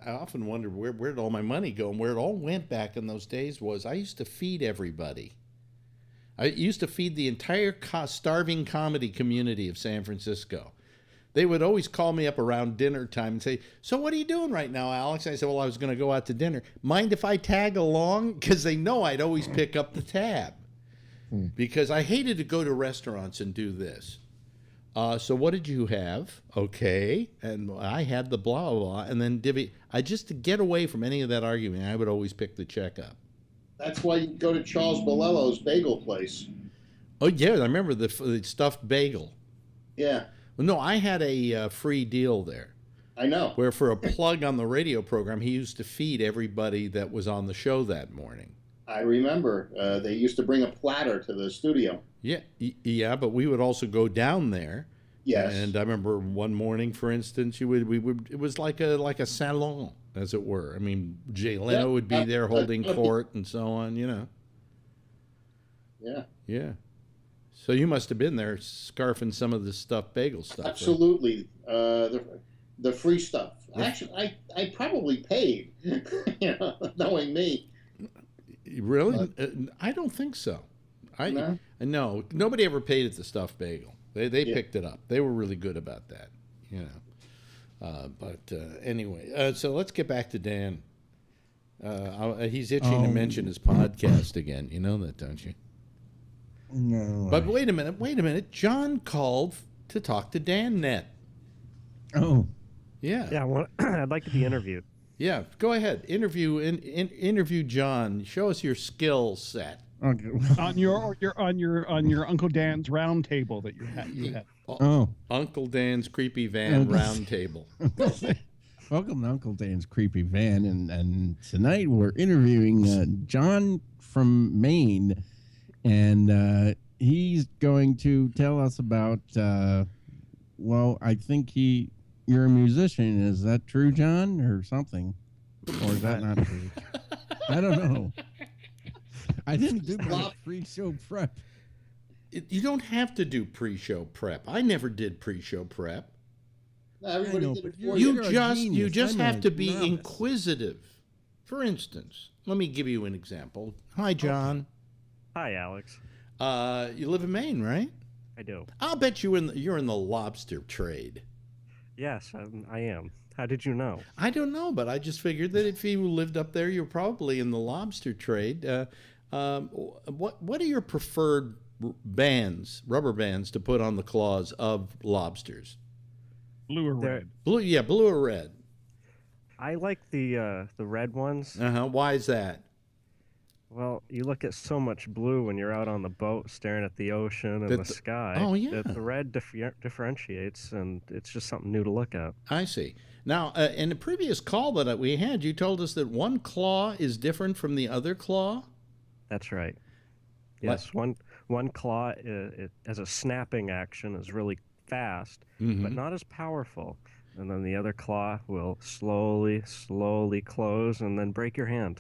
A: I often wondered where did all my money go, and where it all went back in those days was I used to feed everybody. I used to feed the entire starving comedy community of San Francisco. They would always call me up around dinner time and say, "So what are you doing right now, Alex?" I said, "Well, I was going to go out to dinner. Mind if I tag along?" Because they know I'd always pick up the tab. Because I hated to go to restaurants and do this. So what did you have? Okay. And I had the blah, blah, blah. And then just to get away from any of that arguing, I would always pick the check up.
C: That's why you go to Charles Bolello's bagel place.
A: Oh, yeah. I remember the stuffed bagel.
C: Yeah.
A: Well, no, I had a free deal there.
C: I know.
A: Where for a plug on the radio program, he used to feed everybody that was on the show that morning.
C: I remember they used to bring a platter to the studio.
A: Yeah, but we would also go down there.
C: Yes.
A: And I remember one morning, for instance, we would it was like a salon, as it were. I mean, Jay Leno would be there holding court and so on, you know.
C: Yeah.
A: Yeah. So you must have been there scarfing some of the stuffed bagel stuff.
C: Absolutely. Right? The free stuff. Actually, I probably paid, you know, knowing me.
A: Really? I don't think so. No, nobody ever paid at the stuffed bagel. They picked it up. They were really good about that, you know. But anyway, so let's get back to Dan. He's itching to mention his podcast again. You know that, don't you?
G: No.
A: But wait a minute. John called to talk to Dan Net.
G: Oh.
A: Yeah.
H: Yeah, I'd like to be interviewed.
A: Yeah, go ahead. Interview John. Show us your skill set.
G: Okay.
B: on your Uncle Dan's round table that you had.
G: Oh.
A: Uncle Dan's creepy van round table.
G: Welcome to Uncle Dan's creepy van, and tonight we're interviewing John from Maine, and he's going to tell us about. Well, I think you're a musician. Is that true, John, or something? Or is that not true? I don't know. I didn't do my pre-show prep.
A: You don't have to do pre-show prep. I never did pre-show prep.
C: No, everybody
G: know,
C: did
G: but
C: it
G: you're-
C: for
A: You
C: you.
G: a
A: just
G: genius. I'm
A: have
G: a
A: to be
G: novice.
A: inquisitive. For instance, let me give you an example. Hi, John.
H: Hi, Alex.
A: You live in Maine, right?
H: I do.
A: I'll bet you're in the lobster trade.
H: Yes, I am. How did you know?
A: I don't know, but I just figured that if you lived up there, you're probably in the lobster trade. What are your preferred rubber bands to put on the claws of lobsters?
B: Blue or
H: They're-
B: red?
A: Blue or red?
H: I like the red ones.
A: Why is that?
H: Well, you look at so much blue when you're out on the boat staring at the ocean and the sky.
A: Oh, yeah.
H: that the red differentiates, and it's just something new to look at.
A: I see. Now, in the previous call that we had, you told us that one claw is different from the other claw.
H: That's right. Yes, one claw it as a snapping action is really fast, but not as powerful. And then the other claw will slowly close and then break your hand.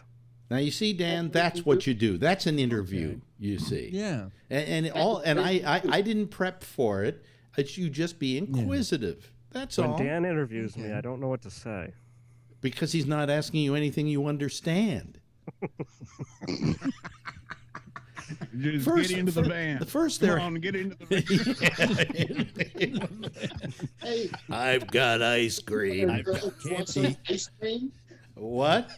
A: Now you see, Dan, that's what you do. That's an interview. You see,
G: Yeah.
A: and I didn't prep for it. It's you just be inquisitive. That's
H: When
A: all.
H: Dan interviews me, I don't know what to say.
A: Because he's not asking you anything you understand.
B: Just
A: First-
B: get into the
A: fir-
B: van.
A: the first
B: Come
A: there-
B: on, get into the van.
C: Hey,
A: I've got ice cream.
C: girl, you want some ice cream?
A: What?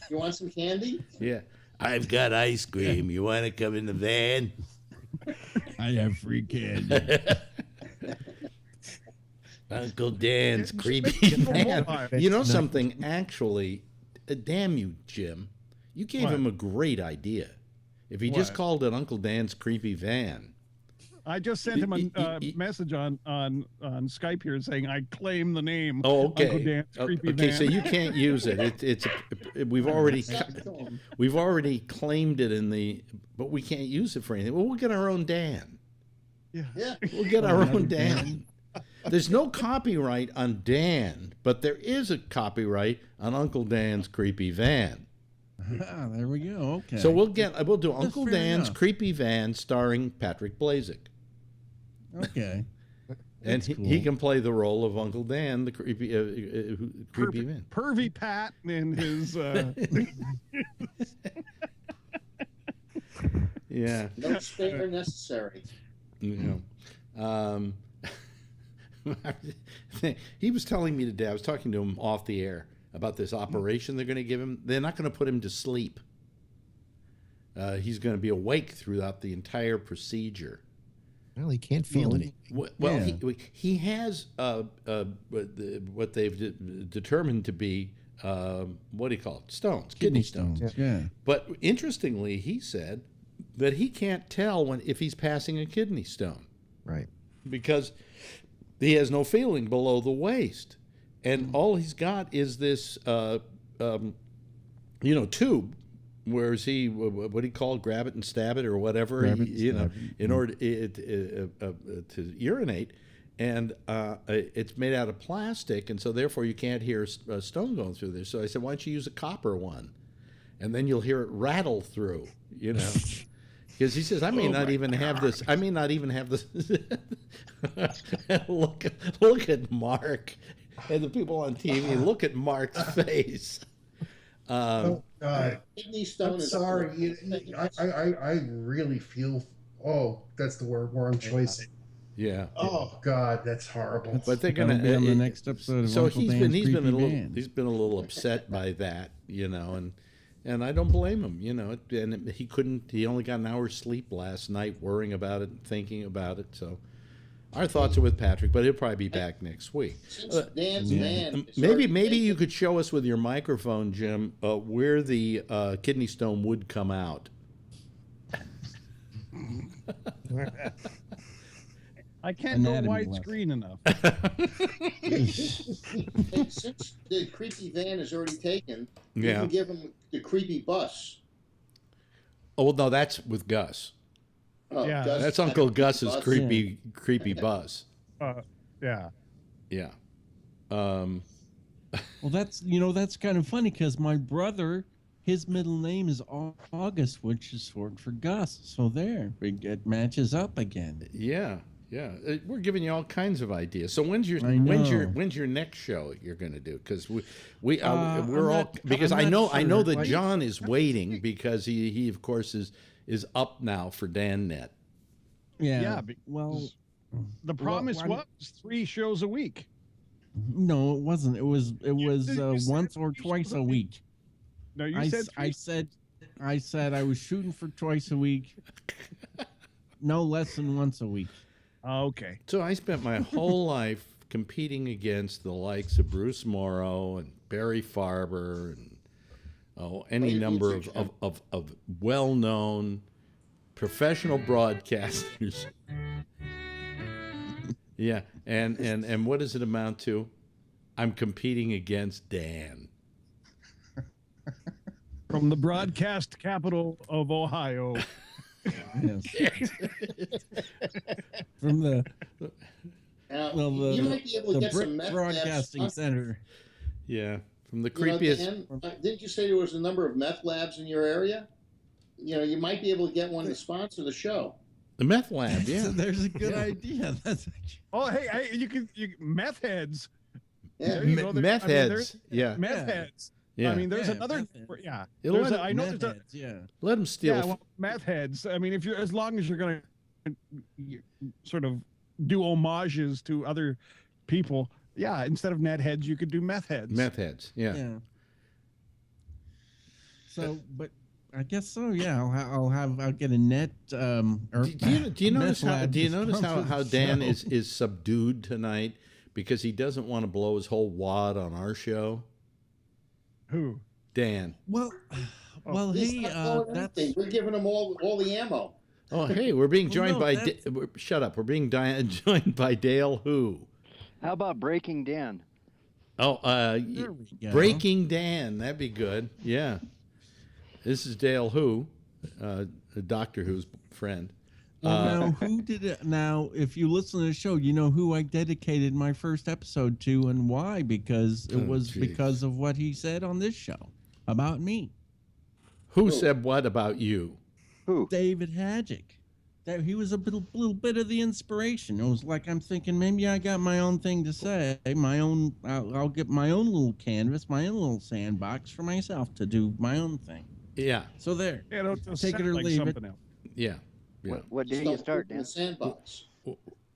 C: You want some candy?
A: Yeah. I've got ice cream. You want to come in the van?
G: I have free candy.
A: Uncle Dan's creepy van. You know something? Actually, damn you, Jim. You gave
B: What?
A: him a great idea. If he just
B: What?
A: called it Uncle Dan's creepy van.
B: I just sent him a message on Skype here saying I claim the name.
A: Oh, okay.
B: Uncle Dan's creepy
A: Okay,
B: van.
A: so you can't use it. We've already claimed it but we can't use it for anything. Well, we'll get our own Dan.
C: Yeah.
A: We'll get our own Dan. There's no copyright on Dan, but there is a copyright on Uncle Dan's creepy van.
G: Ah, there we go. Okay.
A: So we'll do Uncle
G: fair
A: Dan's
G: enough.
A: creepy van starring Patrick Blazik.
G: Okay.
A: And
G: That's
A: he
G: cool.
A: can play the role of Uncle Dan, the creepy man.
B: Pervy Pat and his.
A: Yeah.
C: No spare necessary.
A: You know. He was telling me today, I was talking to him off the air about this operation they're going to give him. They're not going to put him to sleep. He's going to be awake throughout the entire procedure.
E: Well, he can't feel anything.
A: Well,
G: Yeah.
A: he has what they've determined to be, what do you call it? Stones, kidney stones.
G: Yeah.
A: But interestingly, he said that he can't tell if he's passing a kidney stone
E: Right.
A: because he has no feeling below the waist. And all he's got is this, tube. Whereas what do you call it? Grab it and stab it or whatever,
G: Grab it and stab it.
A: in order to urinate. And it's made out of plastic, and so therefore you can't hear a stone going through there. So I said, why don't you use a copper one? And then you'll hear it rattle through, Because he says, I may not even have this. I may not even have this. look at Mark and the people on TV. Look at Mark's face.
D: Oh, God.
C: Kidney stone
D: I'm
C: is
D: sorry. I really feel. Oh, that's the wrong choice.
A: Yeah.
D: Oh God, that's horrible.
A: But they're
G: That'll
A: gonna
G: be on the next episode of
A: So
G: Uncle
A: he's
G: Dan's
A: been a
G: Creepy
A: little
G: Van.
A: he's been a little upset by that, and I don't blame him, And he only got an hour's sleep last night, worrying about it, and thinking about it. So our thoughts are with Patrick, but he'll probably be back next week.
C: Since Dan's man. is
A: Maybe
C: already
A: you
C: taken,
A: could show us with your microphone, Jim, where the kidney stone would come out.
B: I can't go
G: Anatomy lesson.
B: widescreen enough.
C: Since the creepy van is already taken, you
A: Yeah.
C: can give him the creepy bus.
A: Oh, well, no, that's with Gus.
C: Oh,
B: Yeah.
A: That's Uncle Gus's creepy buzz.
B: Yeah.
A: Yeah.
G: Well, that's kind of funny because my brother, his middle name is August, which is short for Gus. So there, it matches up again.
A: Yeah. Yeah. We're giving you all kinds of ideas. So when's your next show you're going to do? Because we're all because I know that John is waiting because he of course is up now for DanNet.
G: Yeah.
B: Well, the promise was 3 shows a week.
G: No, it wasn't. It was once or twice a week.
B: No, you said
G: I said I was shooting for twice a week. No less than once a week.
B: Okay.
A: So I spent my whole life competing against the likes of Bruce Morrow and Barry Farber and any number of well-known professional broadcasters. Yeah, and what does it amount to? I'm competing against Dan.
B: From the broadcast capital of Ohio.
G: Yes. From the
C: you might be able to get some meth
G: Broadcasting
C: labs.
G: Center.
A: Yeah, from the creepiest.
C: Dan, didn't you say there was a number of meth labs in your area? You might be able to get one to sponsor the show.
A: The meth lab, yeah.
G: So there's a good idea. That's
B: Oh, hey, you meth heads.
C: Yeah.
B: There you go.
A: Meth heads. Yeah.
B: Meth heads.
A: Yeah.
B: I mean, there's
G: Yeah,
B: another.
G: meth heads.
B: Yeah.
A: It'll
B: There's
A: let-
B: a- I know
G: meth
B: there's a.
G: heads, yeah.
A: Let them steal.
B: Yeah, well, meth heads. I mean, if you're as long as you're going to sort of do homages to other people, yeah. Instead of net heads, you could do meth heads.
A: Meth heads. Yeah.
G: Yeah. So, but I guess so. Yeah, I'll get a net.
A: Do you notice how
G: the
A: Dan
G: show.
A: is subdued tonight because he doesn't want to blow his whole wad on our show?
B: Who?
A: Dan.
G: Well,
C: He's
G: hey,
C: not blowing
G: that's
C: anything. We're giving him all the ammo.
A: Oh, hey, we're being joined
G: no,
A: by.
G: that's-
A: Shut up. We're being joined by Dale. Who?
I: How about Breaking Dan?
A: Oh,
G: there we go.
A: Breaking Dan. That'd be good. Yeah. This is Dale. Who? A Doctor Who's friend.
G: Well, now, who did it? Now, if you listen to the show, you know who I dedicated my first episode to and why? Because it was
A: geez.
G: because of what he said on this show about me,
A: Who said what about you?
I: Who?
G: David Hadjick. That he was a little bit of the inspiration. It was like I'm thinking maybe I got my own thing to say, my own. I'll get my own little canvas, my own little sandbox for myself to do my own thing.
A: Yeah.
G: So there.
B: Yeah, don't just
G: Take it
B: sound
G: or
B: like
G: leave it.
B: something else.
A: Yeah. Yeah.
I: What day
C: Just
I: you
C: don't
I: start,
C: put it in
I: Dan?
C: the sandbox.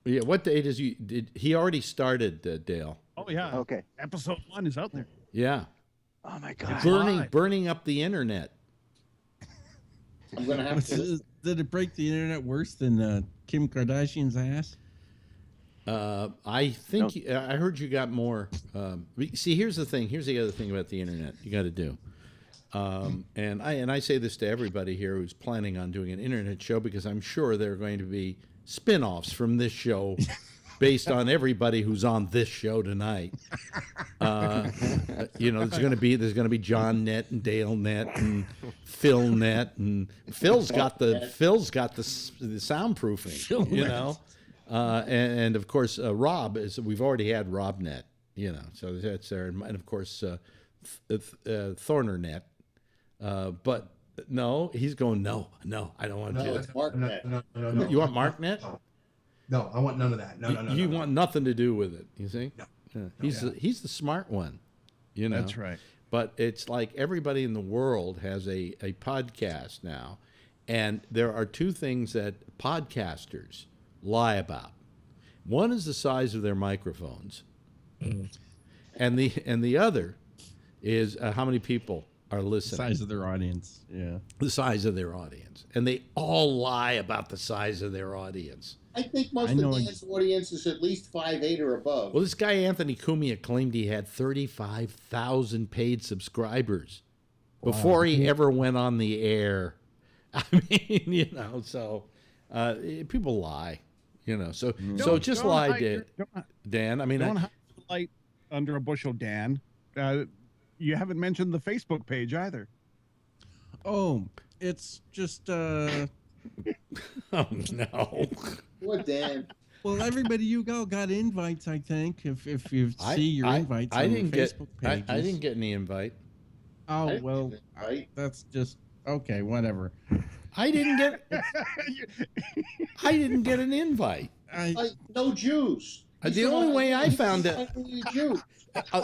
A: Yeah. What date is you? Did he already started, Dale?
B: Oh yeah.
I: Okay.
B: Episode 1 is out there.
A: Yeah.
I: Oh my God.
A: Burning up the internet.
C: I'm going to have to.
G: Did it break the internet worse than Kim Kardashian's ass?
A: I think I heard you got more. See, here's the thing. Here's the other thing about the internet. You got to do. And I say this to everybody here who's planning on doing an internet show because I'm sure there are going to be spin-offs from this show based on everybody who's on this show tonight. There's going to be John Net and Dale Net and Phil Net, and Phil's got the soundproofing. And of course Rob is. We've already had Rob Net. So that's there, and of course Thorner Net. But no, he's going, no, I don't want to do it.
C: It's MarkNet.
D: No.
A: You want MarkNet?
D: No, I want none of that. No.
A: You want nothing to do with it, you see?
D: No.
A: Yeah. He's the smart one,
B: That's right.
A: But it's like everybody in the world has a podcast now, and there are two things that podcasters lie about. One is the size of their microphones, and the other is how many people are listening.
G: Size of their audience, yeah.
A: The size of their audience. And they all lie about the size of their audience.
C: I think most of Dan's audience is at least 5'8" or above.
A: Well, this guy Anthony Cumia claimed he had 35,000 paid subscribers before he ever went on the air. I mean, so people lie, So just lie, Dan. I mean,
B: don't hide the light under a bushel, Dan. You haven't mentioned the Facebook page either.
G: Oh, it's just
A: Oh no.
C: What, Dan?
G: well, everybody you got invites. I think if you see your invites
A: I
G: on
A: didn't
G: your
A: get.
G: Facebook pages.
A: I didn't get any invite.
G: Oh well,
C: Right?
G: that's just okay. Whatever.
A: I didn't get. I didn't get an invite.
C: No Jews.
A: The only way I found it.
C: Jew.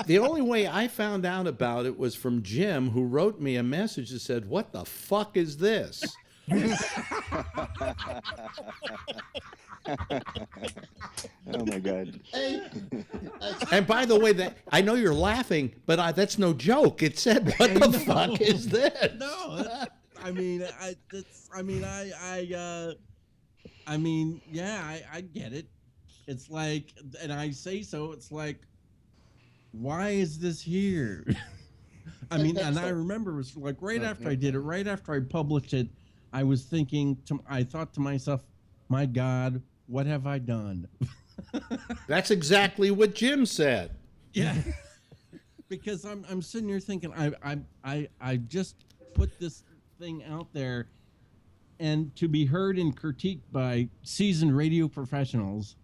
A: The only way I found out about it was from Jim, who wrote me a message that said, "What the fuck is this?"
I: Oh my God.
C: Hey,
A: And by the way, that I know you're laughing, but that's no joke. It said, "What the fuck is this?"
G: No, I mean, I get it. It's like, and I say so. It's like, why is this here? I mean, and I remember it was like right after I did it, right after I published it, I was thinking, I thought to myself, my God, what have I done?
A: That's exactly what Jim said.
G: Yeah. Because I'm sitting here thinking, I just put this thing out there, and to be heard and critiqued by seasoned radio professionals,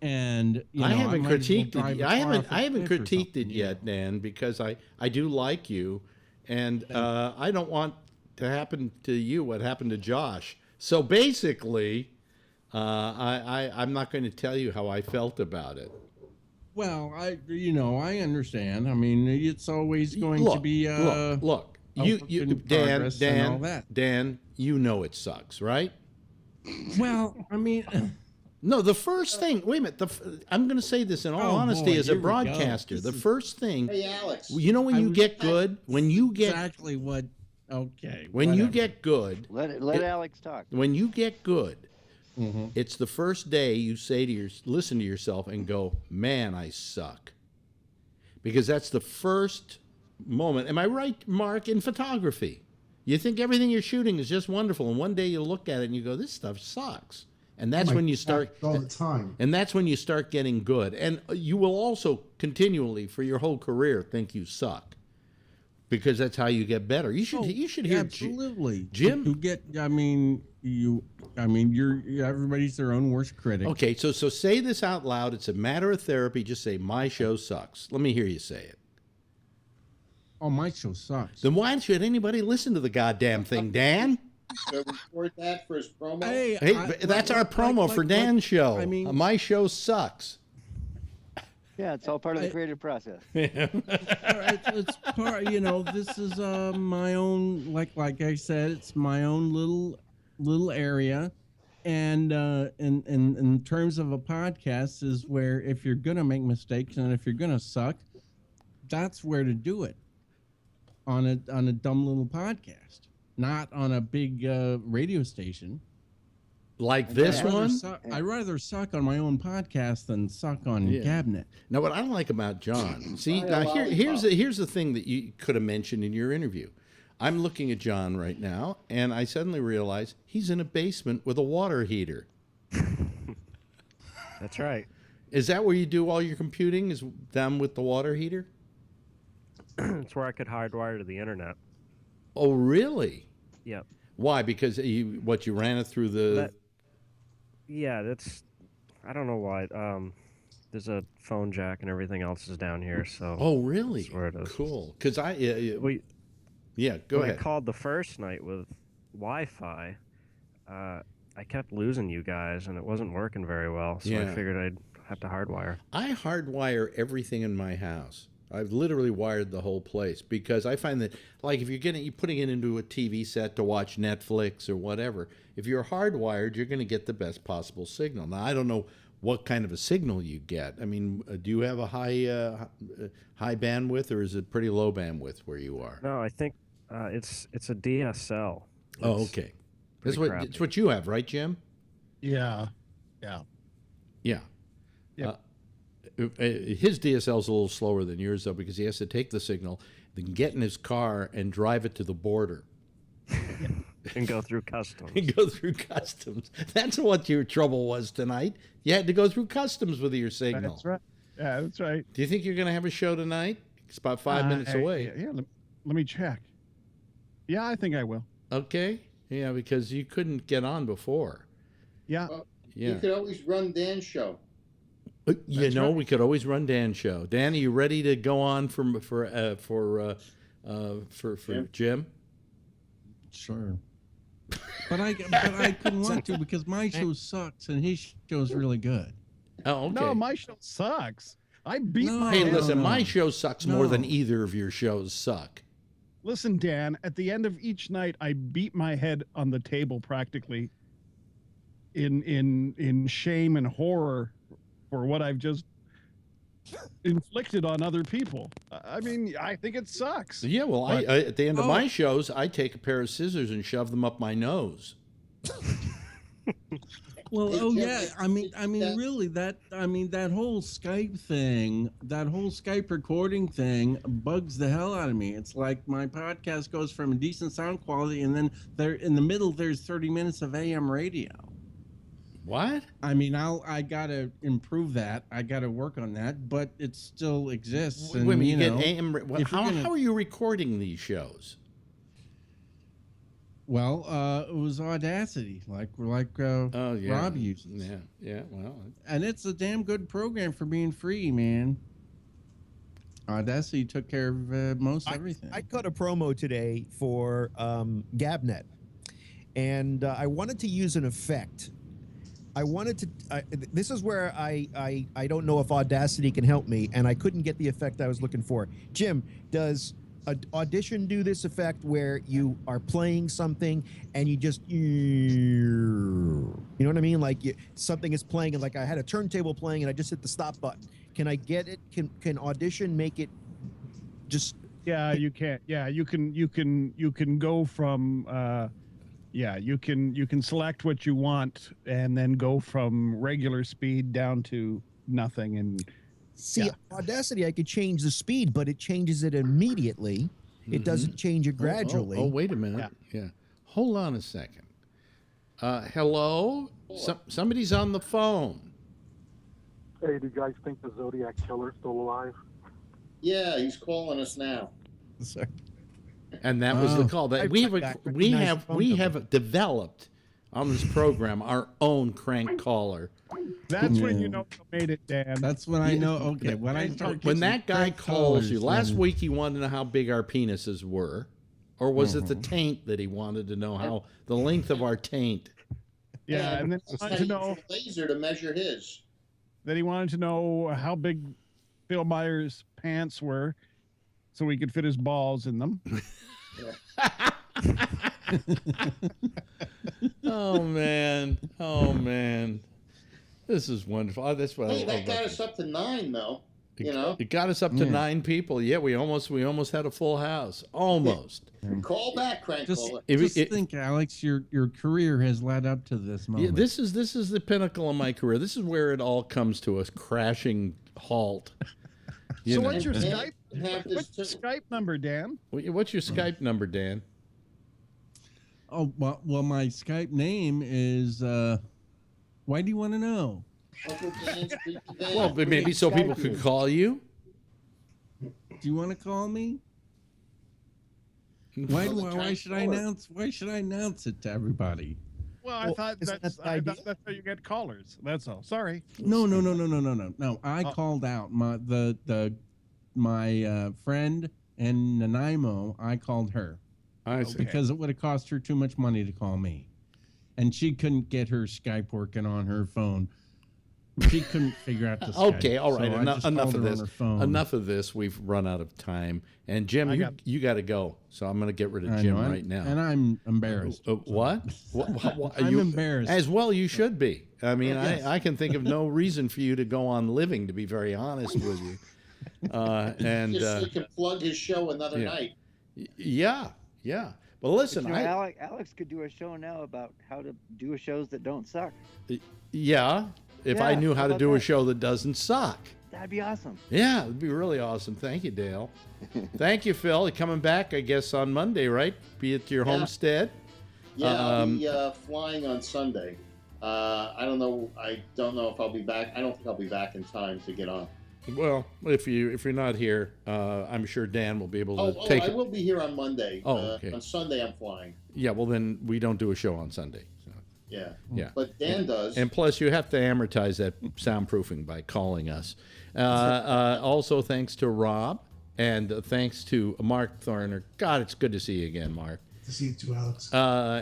G: and
A: I haven't critiqued it. I haven't
G: critiqued
A: critiqued it yet, Dan, because I do like you, and I don't want to happen to you what happened to Josh. So basically, I'm not going to tell you how I felt about it.
G: Well, I understand. I mean, it's always going to be
A: look. You Dan, Dan, you know it sucks, right?
G: Well, I mean,
A: no. The first thing. Wait a minute. I'm going to say this in all honesty, as a broadcaster. The first thing.
C: Hey, Alex.
A: You know when you get good, when you get
G: exactly what. Okay.
A: When
G: whatever.
A: you get good,
I: Let Alex talk.
A: When you get good, it's the first day you say to listen to yourself and go, "Man, I suck," because that's the first moment. Am I right, Mark? In photography, you think everything you're shooting is just wonderful, and one day you look at it and you go, "This stuff sucks," and that's when you start
D: all the time.
A: And that's when you start getting good, and you will also continually for your whole career think you suck. Because that's how you get better. You should hear
G: absolutely
A: Jim.
G: You get. You're everybody's their own worst critic.
A: Okay, so say this out loud. It's a matter of therapy. Just say my show sucks. Let me hear you say it.
G: Oh, my show sucks.
A: Then why should anybody listen to the goddamn thing, Dan?
C: So record that for his promo.
G: Hey,
A: that's our promo for Dan's show.
G: I mean,
A: my show sucks.
I: Yeah, it's all part of the creative process.
G: It's part. This is my own. Like I said, it's my own little area, and in terms of a podcast, is where if you're gonna make mistakes and if you're gonna suck, that's where to do it. On a dumb little podcast, not on a big radio station.
A: Like this one?
G: I'd rather suck on my own podcast than suck on Cabinet.
A: Now, what I don't like about John, here's the thing that you could have mentioned in your interview. I'm looking at John right now, and I suddenly realize he's in a basement with a water heater.
H: That's right.
A: Is that where you do all your computing, is down with the water heater?
H: It's where I could hardwire to the internet.
A: Oh, really?
H: Yep.
A: Why? Because you ran it through the...
H: I don't know why. There's a phone jack and everything else is down here, so...
A: Oh, really?
H: That's where it is.
A: Cool. Because go ahead.
H: I called the first night with Wi-Fi. I kept losing you guys, and it wasn't working very well, so I figured I'd have to hardwire.
A: I hardwire everything in my house. I've literally wired the whole place because I find that, like, if you're putting it into a TV set to watch Netflix or whatever, if you're hardwired, you're going to get the best possible signal. Now, I don't know what kind of a signal you get. I mean, do you have a high bandwidth, or is it pretty low bandwidth where you are?
H: No, I think it's a DSL.
A: Oh, okay. That's what you have, right, Jim?
B: Yeah.
A: His DSL is a little slower than yours, though, because he has to take the signal, then get in his car and drive it to the border.
H: And go through customs.
A: That's what your trouble was tonight. You had to go through customs with your signal.
B: That's right. Yeah, that's right.
A: Do you think you're going to have a show tonight? It's about 5 minutes away.
B: Yeah, let me check. Yeah, I think I will.
A: Okay. Yeah, because you couldn't get on before.
B: Yeah.
C: Well,
A: Yeah.
C: You could always run Dan's show.
A: You know, we could always run Dan's show. Dan, are you ready to go on for Jim?
G: Sure. But I couldn't want to because my show sucks and his show's really good.
A: Oh, okay.
B: No, my show sucks. I beat
G: No.
B: my
A: Hey,
B: head.
A: listen,
G: no.
A: my show sucks more than
G: No.
A: either of your shows suck.
B: Listen, Dan, at the end of each night, I beat my head on the table practically in shame and horror for what I've just inflicted on other people. I mean, I think it sucks.
A: Yeah, well,
B: But-
A: I at the end of
G: Oh.
A: my shows, I take a pair of scissors and shove them up my nose.
G: Well,
C: Hey,
G: oh
C: Jim,
G: yeah. I mean,
C: that-
G: really, that whole Skype thing, that whole Skype recording thing, bugs the hell out of me. It's like my podcast goes from a decent sound quality, and then there in the middle, there's 30 minutes of AM radio.
A: What?
G: I mean, I gotta improve that. I gotta work on that, but it still exists. And,
A: Wait a minute,
G: you
A: you
G: know,
A: get AM.
G: if you're
A: How
G: gonna-
A: are you recording these shows?
G: well, it was Audacity, like
A: Oh yeah,
G: Rob uses.
A: Yeah. Well,
G: And it's a damn good program for being free, man. Audacity took care of most everything.
E: I cut a promo today for Gabnet, and I wanted to use an effect. I wanted to. This is where I don't know if Audacity can help me, and I couldn't get the effect I was looking for. Jim, does Audition do this effect where you are playing something and you just, you know what I mean? Like something is playing, and like I had a turntable playing, and I just hit the stop button. Can I get it? Can Audition make it just?
B: Yeah, you can. Yeah, you can go from. Yeah, you can select what you want and then go from regular speed down to nothing. And
E: See,
B: yeah.
E: Audacity, I could change the speed, but it changes it immediately. It doesn't change it gradually.
A: Oh, wait a minute. Yeah. Hold on a second. Hello? Somebody's on the phone.
J: Hey, do you guys think the Zodiac Killer's still alive?
C: Yeah, he's calling us now.
E: Sorry.
A: And that was the call. That we
E: recognize
A: we have developed on this program our own crank caller.
B: that's when
G: Yeah.
B: you know you made it, Dan.
G: That's when I know. Okay, when I start.
A: When
G: getting
A: that guy
G: crank
A: calls you,
G: callers,
A: last
G: then-
A: week he wanted to know how big our penises were, or was it the taint that he wanted to know how the length of our taint?
B: Yeah, and then he wanted to know
C: laser to measure his.
B: How big Phil Myers' pants were, so he could fit his balls in them.
A: Oh man, this is wonderful. Oh, that's what I
C: Hey,
A: love
C: that
A: about
C: got
A: this.
C: us up to 9, though. You know,
A: It got us up to
G: Yeah.
A: 9 people. Yeah, we almost had a full house. Almost.
C: call back, crank
G: Just,
C: caller.
G: just think, Alex, your career has led up to this
A: Yeah,
G: moment.
A: this is the pinnacle of my career. This is where it all comes to a crashing halt. You
B: So
A: know.
B: what's your
C: And
B: Skype?
C: have this
B: What's your
C: too.
B: Skype number, Dan?
A: What's your Skype number, Dan?
G: Oh well, my Skype name is. Why do you want to know?
C: Uncle Dan's Creepy Dan.
A: Well, but maybe so people could call you.
G: Do you want to call me? Why should I announce? Why should I announce it to everybody?
B: Well, I
E: Well,
B: thought
E: isn't
B: that's
E: that the idea?
B: that's how you get callers. That's all. Sorry.
G: No. I called out my friend in Nanaimo. I called her
A: I see.
G: because it would have cost her too much money to call me, and she couldn't get her Skype working on her phone. She couldn't figure out the Skype.
A: Okay, all right.
G: so I
A: Enough,
G: just
A: enough
G: called
A: of
G: her on
A: this.
G: her phone.
A: Enough of this. We've run out of time. And Jim, you got to go. So I'm going to get rid of
G: I
A: Jim
G: know,
A: right now.
G: and I'm embarrassed.
A: What? What are
G: I'm
A: you
G: embarrassed.
A: As well, you should be. I mean,
G: Yes.
A: I can think of no reason for you to go on living, to be very honest with you. And
C: Just so you can plug his show another
A: yeah.
C: night.
A: yeah. But listen,
I: You know, Alex could do a show now about how to do shows that don't suck.
A: yeah. If I
I: Yeah,
A: knew how
I: how
A: to
I: about
A: do a
I: that?
A: show that doesn't suck.
I: That'd be awesome.
A: Yeah, it'd be really awesome. Thank you, Dale. Thank you, Phil. You're coming back, I guess, on Monday, right? Be at your
C: Yeah.
A: homestead.
C: Yeah, I'll be flying on Sunday. I don't know. I don't know if I'll be back. I don't think I'll be back in time to get on.
A: Well, if you're not here, I'm sure Dan will be able to take
C: I
A: it.
C: will be here on Monday.
A: Oh, okay.
C: On Sunday, I'm flying.
A: Yeah, well then we don't do a show on Sunday. So.
C: Yeah.
A: Yeah.
C: But Dan does.
A: And plus, you have to amortize that soundproofing by calling us. Also, thanks to Rob, and thanks to Mark Thorner. God, it's good to see you again, Mark.
D: To see you too, Alex.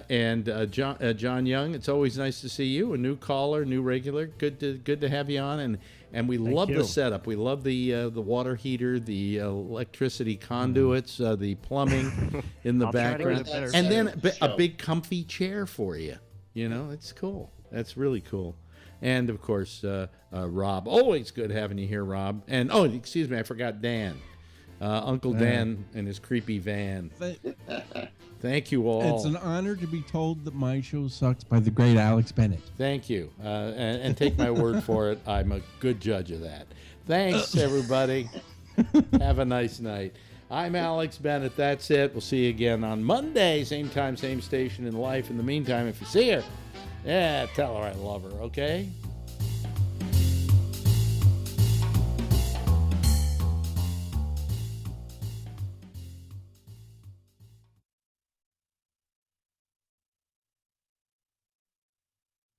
A: And John Young. It's always nice to see you. A new caller, new regular. Good to have you on. And we love the setup. We love the water heater, the electricity conduits, the plumbing in the background, and then a big comfy chair for you. You know, it's cool. That's really cool. And of course, Rob. Always good having you here, Rob. And excuse me, I forgot Dan, Uncle Dan and his creepy van. Thank you all.
G: It's an honor to be told that my show sucks by the great Alex Bennett.
A: Thank you. And take my word for it. I'm a good judge of that. Thanks, everybody. Have a nice night. I'm Alex Bennett. That's it. We'll see you again on Monday. Same time, same station in life. In the meantime, if you see her, tell her I love her, okay?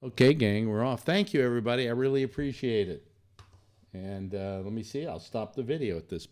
A: Okay, gang, we're off. Thank you, everybody. I really appreciate it. And let me see. I'll stop the video at this point.